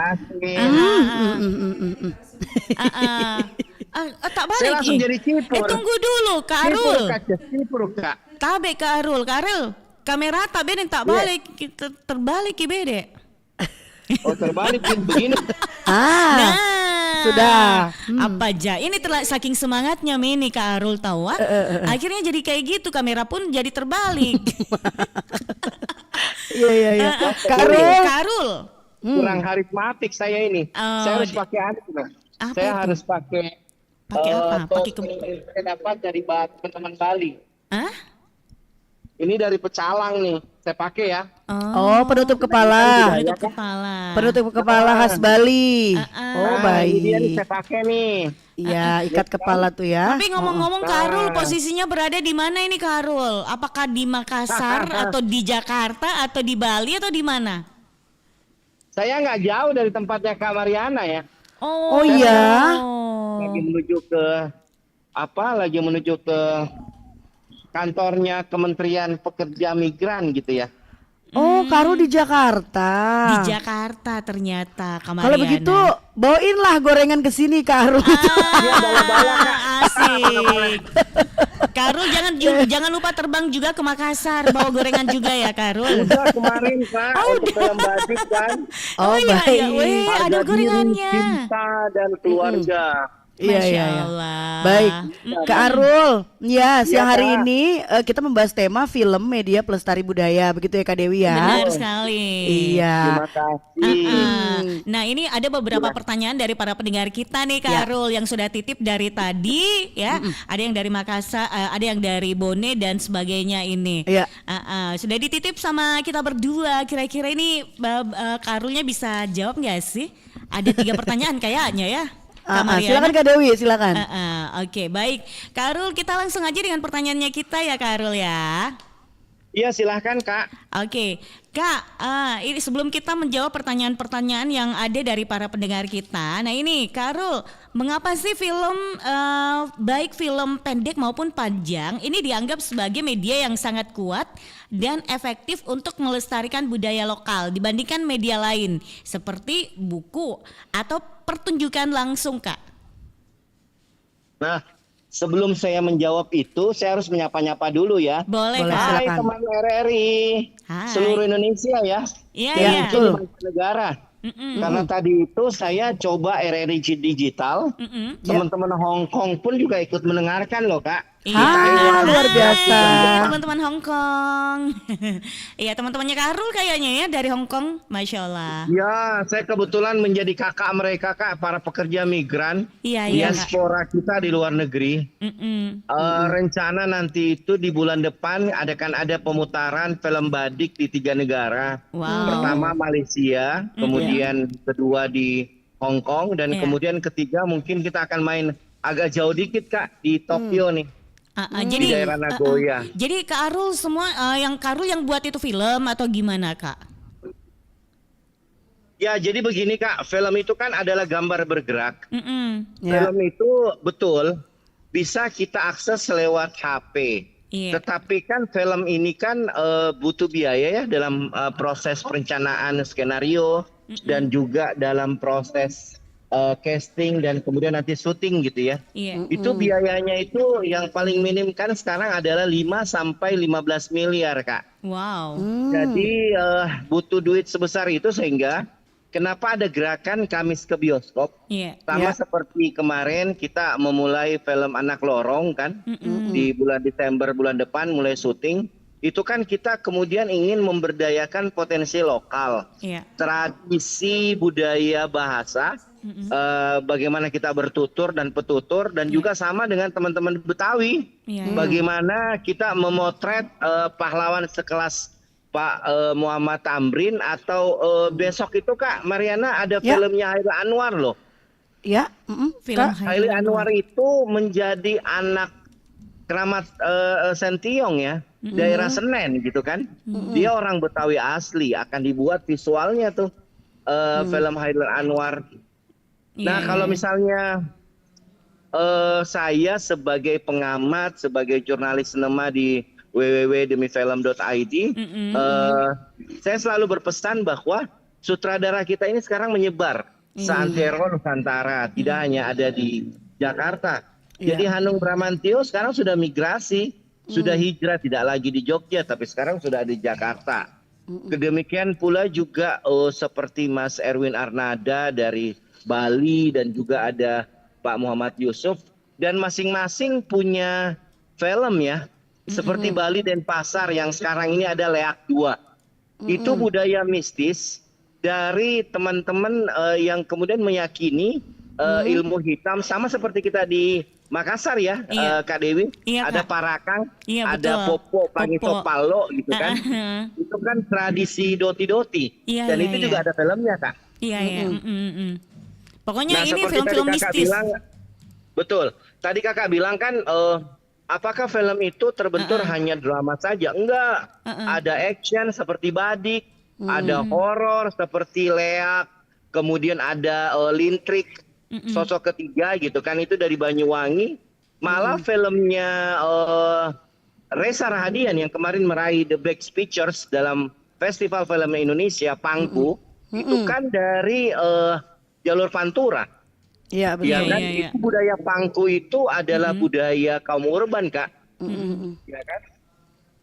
Tak balik. Saya langsung jadi cipur. Tunggu dulu Kak Arul. Cipur Kak. Tabe Kak Arul, kamera tabe dan tak balik, kita terbalik bede. Oh terbalik begini. Nah, sudah. Apa aja? Ini saking semangatnya Mini Kak Arul tahu. Akhirnya jadi kayak gitu, kamera pun jadi terbalik. Iya. Kak Arul. Kurang karismatik saya ini. Saya harus pakai saya harus pakai apa? Pakai saya dapat dari teman Bali. Hah? Ini dari pecalang nih, saya pakai ya. Oh, penutup kepala. Penutup kepala khas Bali. Oh, baik. Ini dia saya pakai nih. Iya, ikat kepala tuh ya. Tapi ngomong-ngomong Kak Arul, posisinya berada di mana ini Kak Arul? Apakah di Makassar atau di Jakarta atau di Bali atau di mana? Saya nggak jauh dari tempatnya Kak Mariana ya. Oh iya. Lagi menuju ke kantornya Kementerian Pekerja Migran gitu ya. Oh, Kak Arul di Jakarta. Di Jakarta ternyata Kak Mariana. Kalau begitu bawainlah gorengan ke sini Kak Arul. Asik. Kak Arul jangan lupa terbang juga ke Makassar, bawa gorengan juga ya Kak Arul. Udah kemarin Kak, untuk film batik kan. Oh iya, ada gorengannya. Cinta dan keluarga. Iya. Baik, Kak Arul. Ya, siang hari ini kita membahas tema film media pelestari budaya, begitu ya Kak Dewi ya. Benar sekali. Iya. Terima kasih. Nah, ini ada beberapa pertanyaan dari para pendengar kita nih Kak Arul yang sudah titip dari tadi ya. Ada yang dari Makassar, ada yang dari Bone dan sebagainya ini. Iya. Sudah dititip sama kita berdua. Kira-kira ini Kak Arulnya bisa jawab nggak sih? Ada 3 pertanyaan kayaknya ya. Silakan Kak Dewi, silakan. Oke, baik. Kak Arul, kita langsung aja dengan pertanyaannya kita ya Kak Arul ya. Iya silahkan Kak. Oke, Kak, ini sebelum kita menjawab pertanyaan-pertanyaan yang ada dari para pendengar kita. Nah ini, Kak Arul, mengapa sih film, baik film pendek maupun panjang, ini dianggap sebagai media yang sangat kuat dan efektif untuk melestarikan budaya lokal dibandingkan media lain, seperti buku atau pertunjukan langsung, Kak? Nah, sebelum saya menjawab itu, saya harus menyapa-nyapa dulu ya. Boleh, Boleh, Kak. Hai silakan. teman RRI, Hai. seluruh Indonesia ya. Iya, Dan iya. mungkin di negara. Karena tadi itu saya coba RRI digital, teman-teman Hong Kong pun juga ikut mendengarkan loh Kak. Iya, Ah, luar biasa. teman-teman Hong Kong. Iya, teman-temannya Kak Arul kayaknya ya dari Hong Kong, Masya Allah. Ya, saya kebetulan menjadi kakak mereka Kak, para pekerja migran, Iya, iya, Kak. diaspora kita di luar negeri. Rencana nanti itu di bulan depan akan ada pemutaran film badik di 3 negara. Wow. Pertama Malaysia, kemudian kedua di Hong Kong, dan Iya. kemudian ketiga mungkin kita akan main agak jauh dikit Kak di Tokyo nih. Di daerah Nagoya. Jadi Kak Arul semua Kak Arul yang buat itu film atau gimana, Kak? Ya, jadi begini Kak, film itu kan adalah gambar bergerak. Ya. Film itu betul bisa kita akses lewat HP. Iya. Tetapi kan film ini kan butuh biaya ya dalam proses perencanaan skenario dan juga dalam proses casting dan kemudian nanti syuting gitu ya. Iya. Itu biayanya itu yang paling minim kan sekarang adalah 5 sampai 15 miliar Kak. Wow. Jadi butuh duit sebesar itu sehingga kenapa ada gerakan Kamis ke bioskop? Iya. Sama seperti kemarin kita memulai film Anak Lorong kan di bulan Desember bulan depan mulai syuting. Itu kan kita kemudian ingin memberdayakan potensi lokal, Iya. tradisi, budaya, bahasa, bagaimana kita bertutur dan petutur, dan juga sama dengan teman-teman Betawi, Iya. bagaimana kita memotret pahlawan sekelas Pak Muhammad Tamrin atau besok itu Kak Mariana ada Ya. filmnya Hairil Anwar loh. Ya, Film Kak. Hairil Anwar itu menjadi anak keramat Sentiong ya, daerah Senen gitu kan. Dia orang Betawi asli, akan dibuat visualnya tuh film Hairil Anwar. Nah, Iya, kalau iya. misalnya saya sebagai pengamat, sebagai jurnalis sinema di www.demifilm.id, saya selalu berpesan bahwa sutradara kita ini sekarang menyebar seantero Nusantara, tidak hanya ada di Jakarta. Jadi Hanung Bramantyo sekarang sudah migrasi, sudah hijrah, tidak lagi di Jogja, tapi sekarang sudah ada di Jakarta. Kedemikian pula juga seperti Mas Erwin Arnada dari Bali, dan juga ada Pak Muhammad Yusuf, dan masing-masing punya film ya, seperti Bali dan Pasar yang sekarang ini ada Leak 2. Itu budaya mistis dari teman-teman yang kemudian meyakini ilmu hitam, sama seperti kita di Makassar ya, Iya. Kak Dewi. Iya, Ada Kak. Parakang, Iya, ada betul. Popo, Pangito Popo. Palo gitu kan. Itu kan tradisi doti-doti. Iya, Dan iya, itu iya. juga ada filmnya Kak. Iya, iya. Pokoknya ini seperti film-film tadi Kakak mistis. bilang, betul. Tadi Kakak bilang kan, apakah film itu terbentur hanya drama saja? Enggak. Ada action seperti Badik, ada horor seperti Leak, kemudian ada Lintrik, sosok ketiga gitu kan, itu dari Banyuwangi. Malah filmnya Reza Rahadian yang kemarin meraih The Best Pictures dalam Festival Film Indonesia, Pangku, itu kan dari jalur Pantura. Iya, Ya betul. kan, iya, iya. itu budaya Pangku itu adalah budaya kaum urban Kak. Ya kan?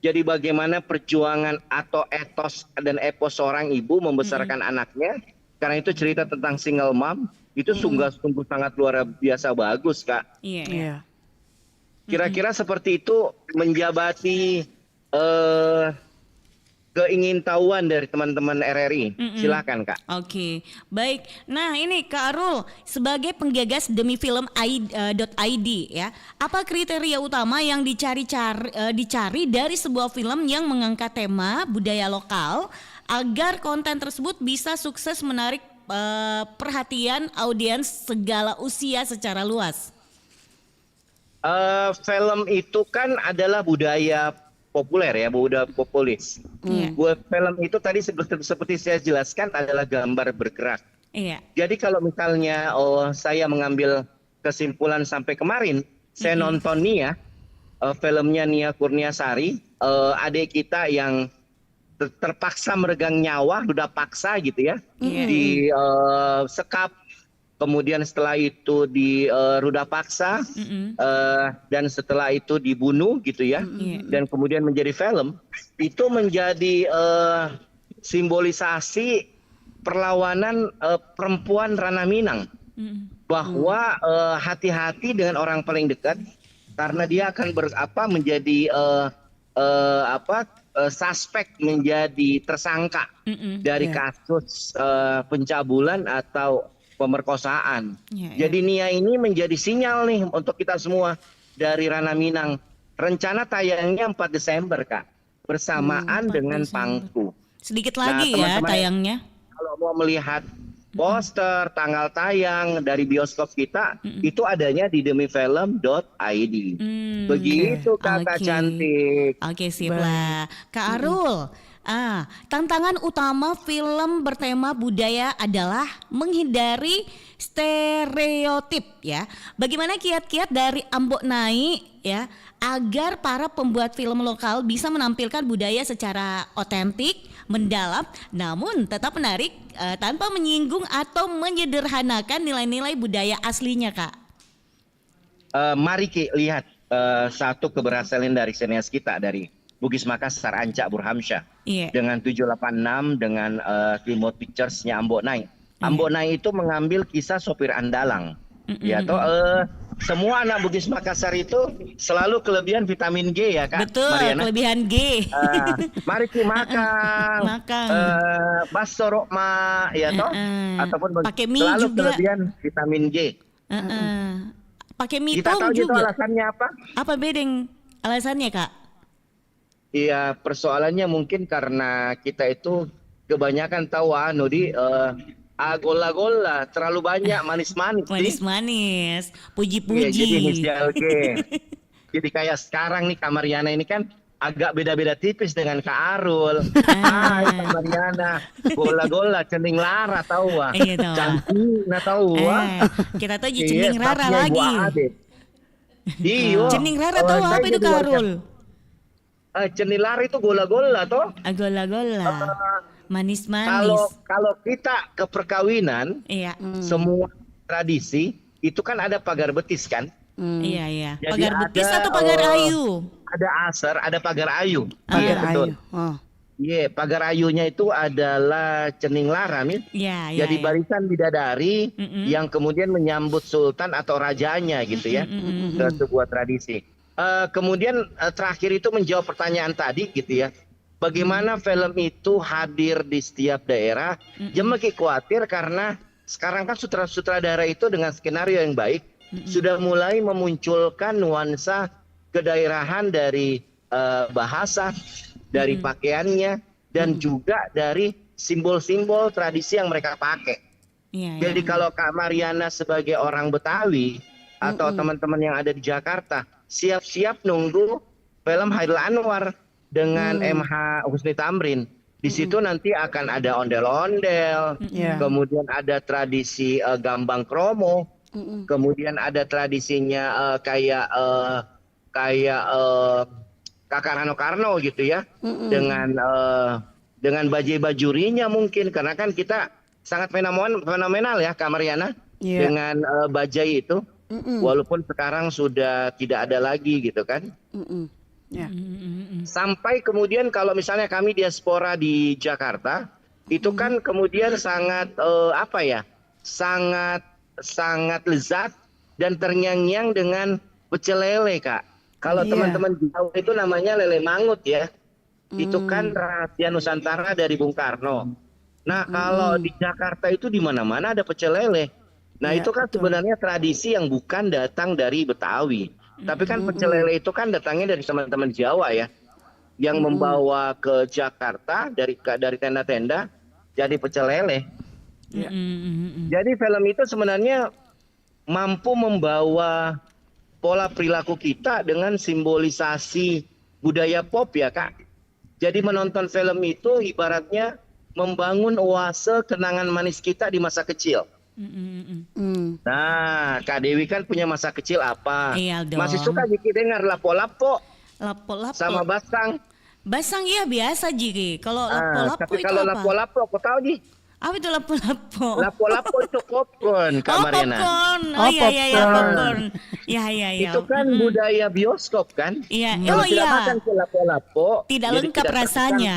Jadi bagaimana perjuangan atau etos dan epos seorang ibu membesarkan anaknya, karena itu cerita tentang single mom, itu sungguh sangat luar biasa bagus Kak. Iya, iya. Iya. Kira-kira seperti itu menjabati keingintahuan dari teman-teman RRI. Silakan Kak. Oke, baik. Nah ini Kak Arul sebagai penggagas demifilm.id ya, apa kriteria utama yang dicari dari sebuah film yang mengangkat tema budaya lokal agar konten tersebut bisa sukses menarik perhatian audiens segala usia secara luas? Film itu kan adalah budaya populer ya, udah populis. Buat film itu tadi seperti saya jelaskan adalah gambar bergerak. Iya. Jadi kalau misalnya saya mengambil kesimpulan sampai kemarin, saya nonton Nia, filmnya Nia Kurniasari, adik kita yang terpaksa meregang nyawa, udah paksa gitu ya, di sekap, kemudian setelah itu di ruda paksa, dan setelah itu dibunuh gitu ya, dan kemudian menjadi film, itu menjadi simbolisasi perlawanan perempuan Ranah Minang, bahwa hati-hati dengan orang paling dekat karena dia akan menjadi suspek, menjadi tersangka dari kasus pencabulan atau pemerkosaan. Jadi Nia ini menjadi sinyal nih untuk kita semua dari Ranah Minang. Rencana tayangnya 4 Desember Kak, bersamaan dengan Pangku. Sedikit lagi ya tayangnya. Kalau mau melihat poster, tanggal tayang dari bioskop kita, itu adanya di demifilm.id. Begitu Kakak cantik. Oke, sip lah. Kak Arul, tantangan utama film bertema budaya adalah menghindari stereotip ya. Bagaimana kiat-kiat dari Ambok Nai ya agar para pembuat film lokal bisa menampilkan budaya secara otentik, mendalam, namun tetap menarik tanpa menyinggung atau menyederhanakan nilai-nilai budaya aslinya, Kak? Mari lihat satu keberhasilan dari senias kita dari Bugis Makassar, Ancak Burhamsyah, dengan 786 dengan Remote Pictures-nya Ambok Nai. Ambok Nai itu mengambil kisah sopir andalang. Ya toh semua anak Bugis Makassar itu selalu kelebihan vitamin G ya Kak. Betul, Mariana. kelebihan G. Mari kita makan. Baso rokma ya toh, ataupun pakai mie selalu juga. kelebihan vitamin G. Pakai mie Kita tahu juga. alasannya apa? Apa bedeng alasannya Kak? Iya, persoalannya mungkin karena kita itu kebanyakan tahu gola-gola, terlalu banyak manis-manis. Manis-manis, Iya, puji-puji. jadi inisial G. Jadi kayak sekarang nih Kak Mariana ini kan agak beda-beda tipis dengan Kak Arul. Kak Mariana, gola-gola, cening lara tahu wah. Iya tahu. Cantik na tahu wah. Kita tahu cening rara sapnya lagi. Iya. Cening rara tahu apa itu Kak Arul? Cening lara itu gola-gola toh. Gola-gola. Manis-manis. Kalau kita ke perkawinan, semua tradisi itu kan ada pagar betis kan? Iya. Jadi Pagar betis atau pagar ayu? Ada aser, ada pagar ayu. Pagar betul. ayu. Iya, pagar ayunya itu adalah cening lara nih. Jadi barisan bidadari yang kemudian menyambut sultan atau rajanya gitu ya. Ke sebuah tradisi. Kemudian terakhir itu menjawab pertanyaan tadi gitu ya. Bagaimana film itu hadir di setiap daerah? Jangan khawatir karena sekarang kan sutradara itu dengan skenario yang baik sudah mulai memunculkan nuansa kedaerahan dari bahasa, dari pakaiannya, dan juga dari simbol-simbol tradisi yang mereka pakai. Jadi kalau Kak Mariana sebagai orang Betawi atau teman-teman yang ada di Jakarta siap-siap nunggu film Hairil Anwar dengan MH Husni Tamrin. Di situ nanti akan ada ondel-ondel, kemudian ada tradisi gambang kromo, kemudian ada tradisinya kayak Kakak Rano Karno gitu ya, dengan bajai bajurinya mungkin karena kan kita sangat fenomenal ya Kak Mariana dengan bajai itu, walaupun sekarang sudah tidak ada lagi gitu kan. Sampai kemudian kalau misalnya kami diaspora di Jakarta itu kan kemudian sangat sangat lezat dan terngiang-ngiang dengan pecel lele Kak. Kalau teman-teman Jawa itu namanya lele mangut ya. Itu kan rahasia Nusantara dari Bung Karno. Nah kalau di Jakarta itu di mana-mana ada pecel lele. Nah itu kan sebenarnya tradisi yang bukan datang dari Betawi. Tapi kan pecel lele itu kan datangnya dari teman-teman Jawa ya, yang membawa ke Jakarta dari tenda-tenda jadi pecel lele. Jadi film itu sebenarnya mampu membawa pola perilaku kita dengan simbolisasi budaya pop ya Kak. Jadi menonton film itu ibaratnya membangun oase kenangan manis kita di masa kecil. Nah, Kak Dewi kan punya masa kecil apa? Iya dong. Masih suka Jiki dengar lapo-lapo Lapo-lapo. sama basang. Basang iya biasa Ji. Kalau lapo-lapo Tapi itu kalau apa? lapo-lapo, kau tahu Ji? Apa itu lapo-lapo? Lapo-lapo itu popcorn, Kak Mariana. Popcorn. Oh iya popcorn. Iya. Itu kan budaya bioskop kan? Iya. Kalau Oh tidak iya. makan lapo-lapo, Tidak jadi lengkap tidak rasanya.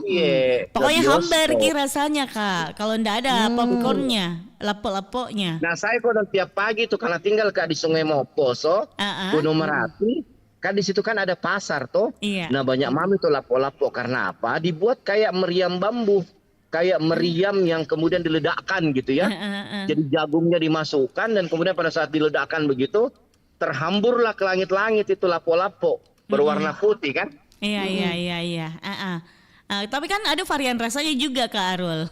Iya. Pokoknya ke hambar bioskop. rasanya Kak. Kalau ndak ada popcornnya, lapo-laponya. Nah saya kalau tiap pagi tuh karena tinggal Kak di Sungai Moposo, Gunung Merapi, kan di situ kan ada pasar tuh. Iya. Nah banyak mami tuh lapo-lapo karena apa? Dibuat kayak meriam bambu, kayak meriam yang kemudian diledakkan gitu ya. Jadi jagungnya dimasukkan dan kemudian pada saat diledakkan begitu terhamburlah ke langit-langit itu lapo-lapo berwarna putih kan? Iya. Tapi kan ada varian rasanya juga Kak Arul.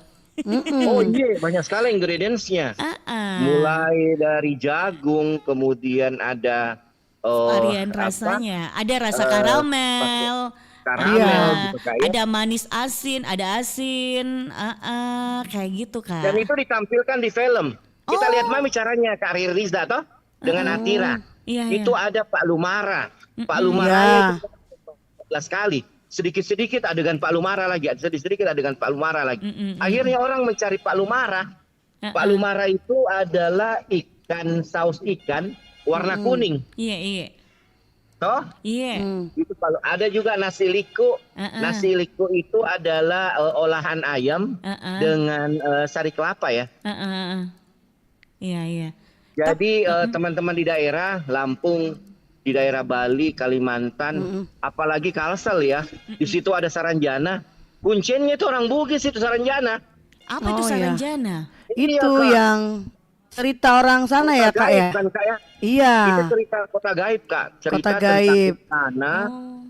Oh iya, banyak sekali ingredientsnya. Mulai dari jagung, kemudian ada varian rasanya. Ada rasa karamel. Gitu, Kak, ya. Ada manis asin, ada asin, kayak gitu Kak. Dan itu ditampilkan di film. Kita lihat mami caranya Kak Riri Rizda toh dengan Atira. Itu ada Pak Lumara. Pak Lumara itu 14 kali. Sedikit-sedikit adegan Pak Lumara lagi, sedikit-sedikit adegan Pak Lumara lagi. Akhirnya orang mencari Pak Lumara. Pak Lumara itu adalah ikan, saus ikan warna kuning. Iya. Toh? Iya. Itu kalau ada juga nasi liku. Nasi liku itu adalah olahan ayam dengan sari kelapa ya. Iya. Jadi teman-teman di daerah Lampung, di daerah Bali, Kalimantan, apalagi Kalsel ya, di situ ada Saranjana. Kuncinya itu orang Bugis itu Saranjana. Apa itu Saranjana? Itu yang cerita orang sana ya Kak ya? Kan, Kak, ya? Iya. Itu cerita kota gaib Kak. Cerita Kota gaib. Sana.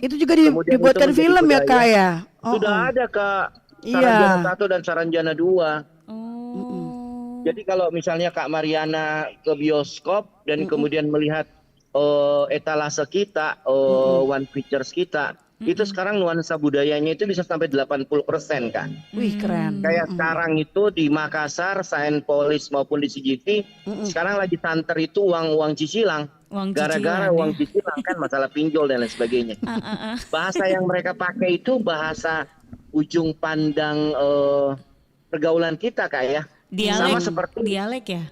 Itu juga dibuatkan film ya Kak ya? Sudah ada Kak. Iya. Saranjana 1 dan Saranjana 2. Jadi kalau misalnya Kak Mariana ke bioskop dan kemudian melihat etalase kita, One Pictures kita, itu sekarang nuansa budayanya itu bisa sampai 80% kan. Wih keren. Kayak sekarang itu di Makassar, Sainpolis maupun di CGV, sekarang lagi santer itu uang cicilang. Gara-gara uang cicilang kan masalah pinjol dan lain sebagainya. Bahasa yang mereka pakai itu bahasa ujung pandang pergaulan kita Kak ya. Sama seperti dialek ya.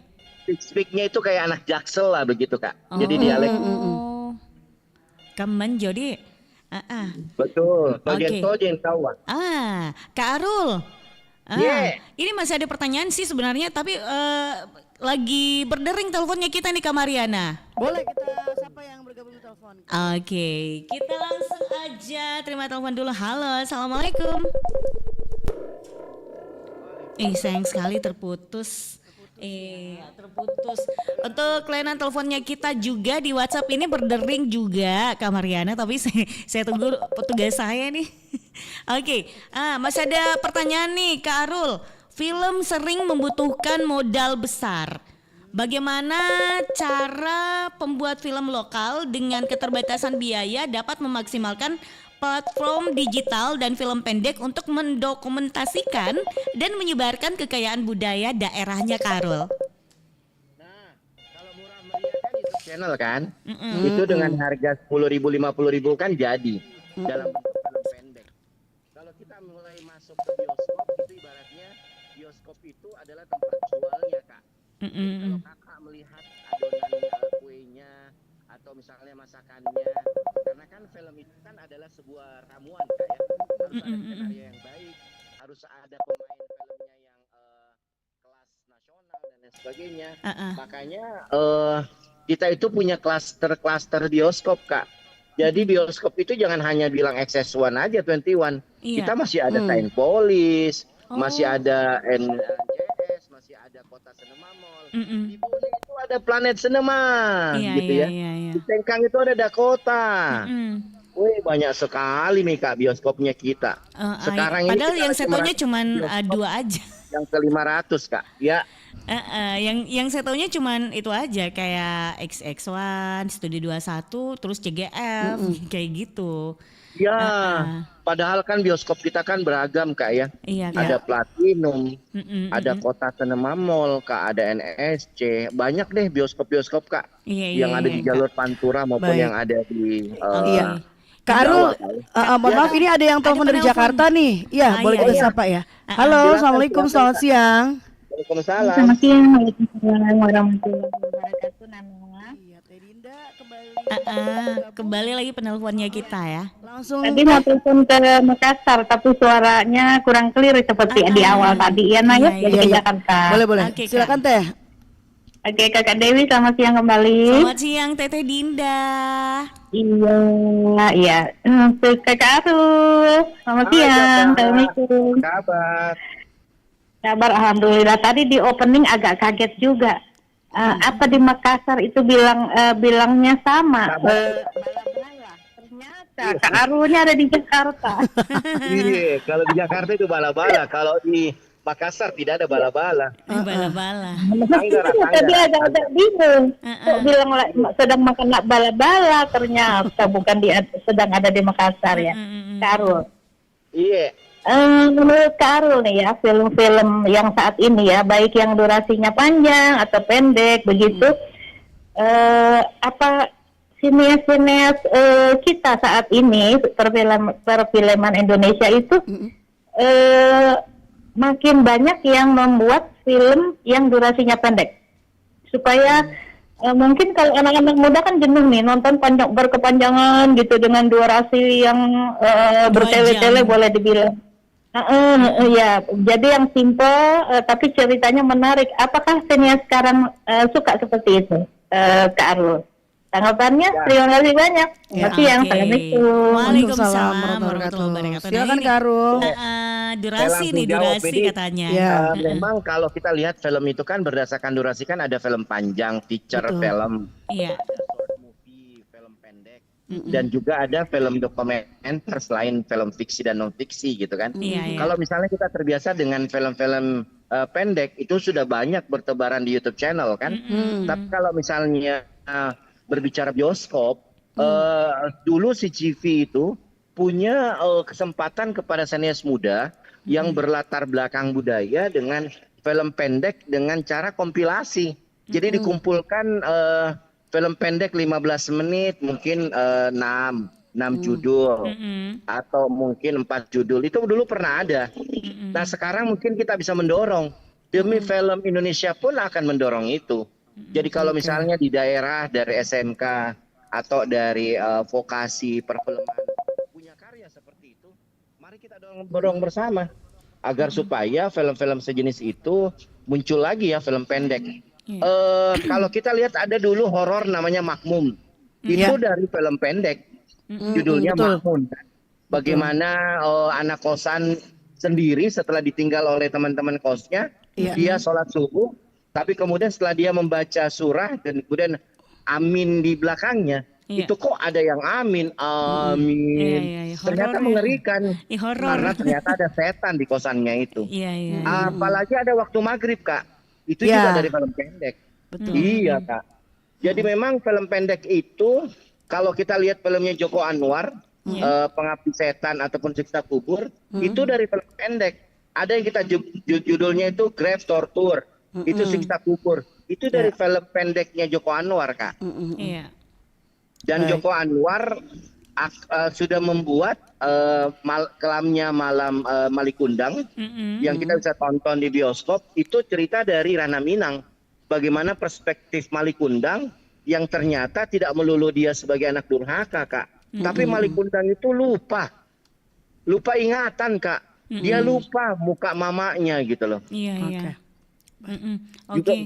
Speak-nya itu kayak anak Jaksel lah begitu Kak. Jadi dialek. Kamen jadi. Betul. Tojen kawan. Kak Arul. Yeah. Ini masih ada pertanyaan sih sebenarnya, tapi lagi berdering teleponnya kita nih Kak Mariana. Boleh kita siapa yang bergabung di telepon? Oke, kita langsung aja terima telepon dulu. Halo, assalamualaikum. Sayang sekali terputus. Untuk kelainan teleponnya kita juga di WhatsApp ini berdering juga Kak Mariana, tapi saya tunggu petugas saya nih. Oke, masih ada pertanyaan nih Kak Arul. Film sering membutuhkan modal besar. Bagaimana cara pembuat film lokal dengan keterbatasan biaya dapat memaksimalkan platform digital dan film pendek untuk mendokumentasikan dan menyebarkan kekayaan budaya daerahnya Kak Arul? Nah, kalau murah meriah kan YouTube channel kan, itu dengan harga 10.000, 50.000 kan jadi dalam film pendek. Kalau kita mulai masuk ke bioskop itu ibaratnya bioskop itu adalah tempat jualnya Kak. Kalau kakak melihat adonan kuenya atau misalnya masakannya, karena kan film itu kan adalah sebuah ramuan Kak ya, harus ada skenario yang baik, harus ada pemain filmnya yang kelas nasional dan lain sebagainya. Makanya kita itu punya klaster bioskop Kak. Jadi bioskop itu jangan hanya bilang XS1 aja, 21. Kita masih ada Sainpolis, masih ada NJS, masih ada Kota Cinema Mall. Di Bone itu ada Planet Cinema, gitu ya. Di Tengkang itu ada Dakota. Wih, banyak sekali nih Kak bioskopnya kita. Sekarang ini padahal yang setonya cuma 2 aja. Yang ke 500 Kak, ya. Yang saya taunya cuman itu aja kayak XX1, Studio 21, terus CGF kayak gitu. Ya, padahal kan bioskop kita kan beragam Kak ya. Iya, Ada Kak. Platinum, ada Kota Cinema Mall, Kak, ada NSC. Banyak deh bioskop-bioskop Kak. Iya, yang ada di jalur Pantura maupun Baik. yang ada di Iya. Kak Arul, mohon maaf ini ada yang telepon dari Jakarta nih. Iya, boleh kita sapa ya. Halo, assalamualaikum, selamat siang. Waalaikumsalam. Selamat siang, Waalaikumsalam warahmatullahi wabarakatuh. Nama Iya, Teh Dinda kembali. Kembali lagi penelponnya kita ya. Langsung. tadi mau telepon ke Makassar, tapi suaranya kurang clear seperti di awal tadi ya, Naya, Iya, dari iya. Jakarta. Boleh. Oke, Kak. Silakan Teh. Oke, Kakak Dewi, selamat siang kembali. Selamat siang Teteh Dinda. Iya. Untuk Kakak Arul, selamat siang. Assalamualaikum. Kabar. Kabar alhamdulillah. Tadi di opening agak kaget juga. Apa di Makassar itu bilangnya sama. Ternyata Kak Arulnya ada di Jakarta. Iya, kalau di Jakarta itu bala-bala, kalau di Makassar tidak ada bala-bala. Bala-bala. Tadi agak bingung. Kok bilang sedang makan bala-bala, ternyata bukan sedang ada di Makassar ya. Kak Arul. Iya. Menurut Kak Arul nih ya, film-film yang saat ini ya, baik yang durasinya panjang atau pendek begitu, apa sinias-sinias kita saat ini perfilman Indonesia itu makin banyak yang membuat film yang durasinya pendek, supaya mungkin kalau anak-anak muda kan jenuh nih nonton berkepanjangan gitu dengan durasi yang bertele-tele boleh dibilang. Ya, jadi yang simple tapi ceritanya menarik. Apakah senior sekarang suka seperti itu, Kak Arul? Tanggapannya, terima kasih banyak. Selamat siang, Assalamualaikum. Waalaikumsalam warahmatullahi wabarakatuh. Silakan Kak Arul. Durasi nih, durasi katanya. Memang kalau kita lihat film itu kan berdasarkan durasi kan ada film panjang, feature film. Iya. Dan juga ada film dokumenter selain film fiksi dan non fiksi gitu kan. Kalau misalnya kita terbiasa dengan film-film pendek itu sudah banyak bertebaran di YouTube channel kan. Tapi kalau misalnya berbicara bioskop, dulu si CV itu punya kesempatan kepada seniors muda yang berlatar belakang budaya dengan film pendek dengan cara kompilasi. Jadi dikumpulkan film pendek 15 menit, mungkin 6 judul, atau mungkin 4 judul. Itu dulu pernah ada. Nah sekarang mungkin kita bisa mendorong. Demi film Indonesia pun akan mendorong itu. Jadi kalau misalnya di daerah dari SMK atau dari vokasi perfilman punya karya seperti itu, mari kita dorong bersama. Agar supaya film-film sejenis itu muncul lagi ya, film pendek. Kalau kita lihat ada dulu horor namanya Makmum, itu dari film pendek, judulnya Makmum. Bagaimana anak kosan sendiri setelah ditinggal oleh teman-teman kosnya, dia sholat subuh, tapi kemudian setelah dia membaca surah dan kemudian amin di belakangnya, itu kok ada yang amin, amin. Ternyata mengerikan, karena ternyata ada setan di kosannya itu. Apalagi ada waktu maghrib Kak. Itu juga dari film pendek. Iya Kak. Jadi memang film pendek itu kalau kita lihat filmnya Joko Anwar, Pengabdi Setan ataupun Siksa Kubur, itu dari film pendek. Ada yang kita judulnya itu Grave Torture, itu Siksa Kubur. Itu dari film pendeknya Joko Anwar Kak. Dan Joko Anwar sudah membuat kelamnya Malam Malikundang yang kita bisa tonton di bioskop. Itu cerita dari Rana Minang, bagaimana perspektif Malikundang yang ternyata tidak melulu dia sebagai anak durhaka Kak, tapi Malikundang itu lupa ingatan Kak, dia lupa muka mamanya gitu loh.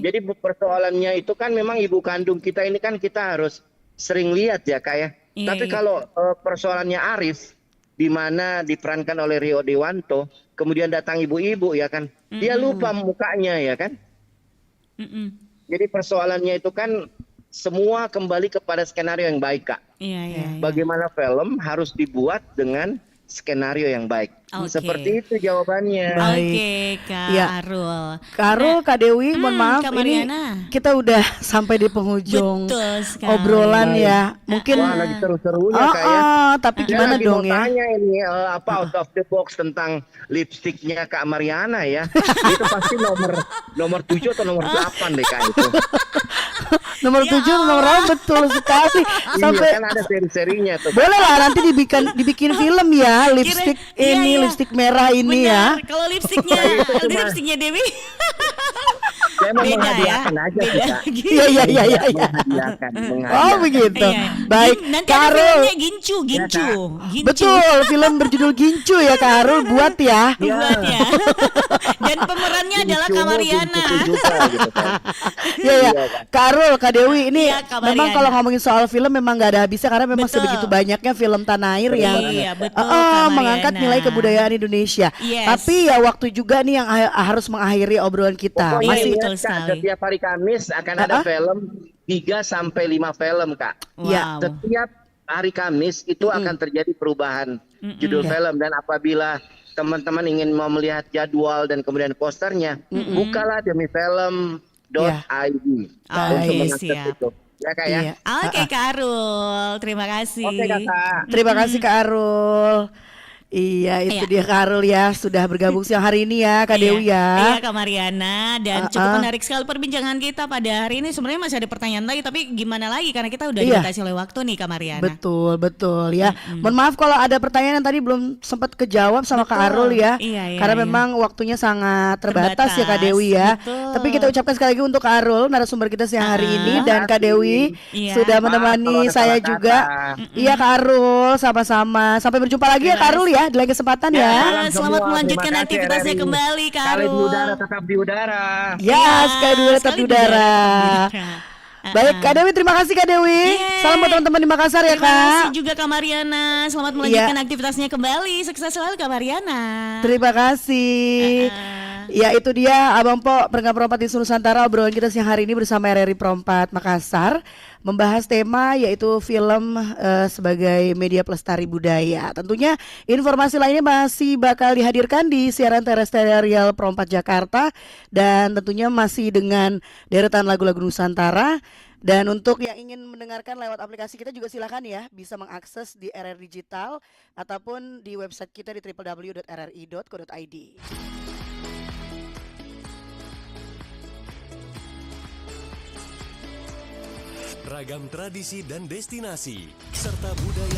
Jadi persoalannya itu kan memang ibu kandung kita ini kan kita harus sering lihat ya Kak ya. Tapi kalau persoalannya Arif, di mana diperankan oleh Rio Dewanto, kemudian datang ibu-ibu ya kan, dia lupa mukanya ya kan. Jadi persoalannya itu kan semua kembali kepada skenario yang baik Kak. Bagaimana film harus dibuat dengan skenario yang baik. Oke. Seperti itu jawabannya. Oke, Kak Ya. Arul. Kak Arul, Kak Dewi, mohon maaf Kak ini Mariana. kita udah sampai di penghujung Betul sekali. obrolan ya. Mungkin Wah, lagi seru-serunya Kak ya. tapi Saya gimana lagi dong mau ya? tanya ini apa out of the box tentang lipstiknya Kak Mariana ya. Itu pasti nomor 7 atau nomor 8 deh Kak itu. Nomor 7, nomor 8 betul sekali. Sampai Iya, kan ada seri-serinya tuh. boleh lah nanti dibikin film ya, lipstik ini, iya. lipstik merah ini ya. Benar, kalau lipstiknya Dewi. Saya mau Beda menghadiahkan ya? aja sih, Kak. Iya. Menghadiahkan. Oh begitu. Iya. Baik, Nanti Kak ada Arul. filmnya Gincu. Betul, film berjudul Gincu ya Kak Arul, buat ya. Buat ya. Dan pemerannya adalah Kak Mariana. Iya ya, Kak Arul, Kak Dewi ini Iya, Kak memang Mariana. kalau ngomongin soal film memang nggak ada habisnya karena memang Betul. sebegitu banyaknya film tanah air yang Iya, betul, Kak mengangkat Mariana. nilai kebudayaan Indonesia. Yes. Tapi ya waktu juga nih yang harus mengakhiri obrolan kita. Pokoknya Masih betul ingat, Kak, sekali. setiap hari Kamis akan ada film 3 sampai 5 film, Kak. Iya. Wow. Setiap hari Kamis itu akan terjadi perubahan judul film, dan apabila teman-teman ingin mau melihat jadwal dan kemudian posternya, bukalah demifilm.id untuk mengakses siap. itu. Ya Kak ya. Iya. Oke, Kak Arul. Terima kasih. Oke Kakak. Terima kasih Kak Arul. Iya, itu dia Kak Arul ya, sudah bergabung siang hari ini ya Kak Dewi ya. Iya Kak Mariana, dan cukup menarik sekali perbincangan kita pada hari ini. Sebenarnya masih ada pertanyaan lagi, tapi gimana lagi karena kita udah dibatasi oleh waktu nih Kak Mariana. Betul ya. Mohon maaf kalau ada pertanyaan yang tadi belum sempat kejawab sama Kak Arul ya. Iya, karena memang waktunya sangat terbatas ya Kak Dewi ya. Betul. Tapi kita ucapkan sekali lagi untuk Kak Arul, narasumber kita siang hari ini, dan Kak Dewi Iya. sudah Maaf kalau menemani ada saya salah juga. kata. Iya Kak Arul, sama-sama. Sampai berjumpa lagi ya Kak Arul ya di lain kesempatan ya. Ya, selamat semua. melanjutkan Terima kasih, aktivitasnya RRI. kembali Kak Sekali di Arul. udara tetap di udara. Ya, sekali dulu tetap sekali di udara. udara. Baik Kak Dewi, terima kasih Kak Dewi. Salam buat teman-teman di Makassar ya Terima kasih Kak. juga Kak Mariana. Selamat melanjutkan aktivitasnya kembali. Sukses selalu Kak Mariana. Terima kasih. Ya itu dia Abang Po, Perenggan Perompat di Nusantara. Obrolan kita siang hari ini bersama RRI Perompat Makassar, membahas tema yaitu film sebagai media pelestari budaya. Tentunya informasi lainnya masih bakal dihadirkan di siaran terestrial Perompat Jakarta, dan tentunya masih dengan deretan lagu-lagu Nusantara. Dan untuk yang ingin mendengarkan lewat aplikasi kita juga silakan ya, bisa mengakses di RR Digital ataupun di website kita di www.rri.co.id. Ragam tradisi dan destinasi serta budaya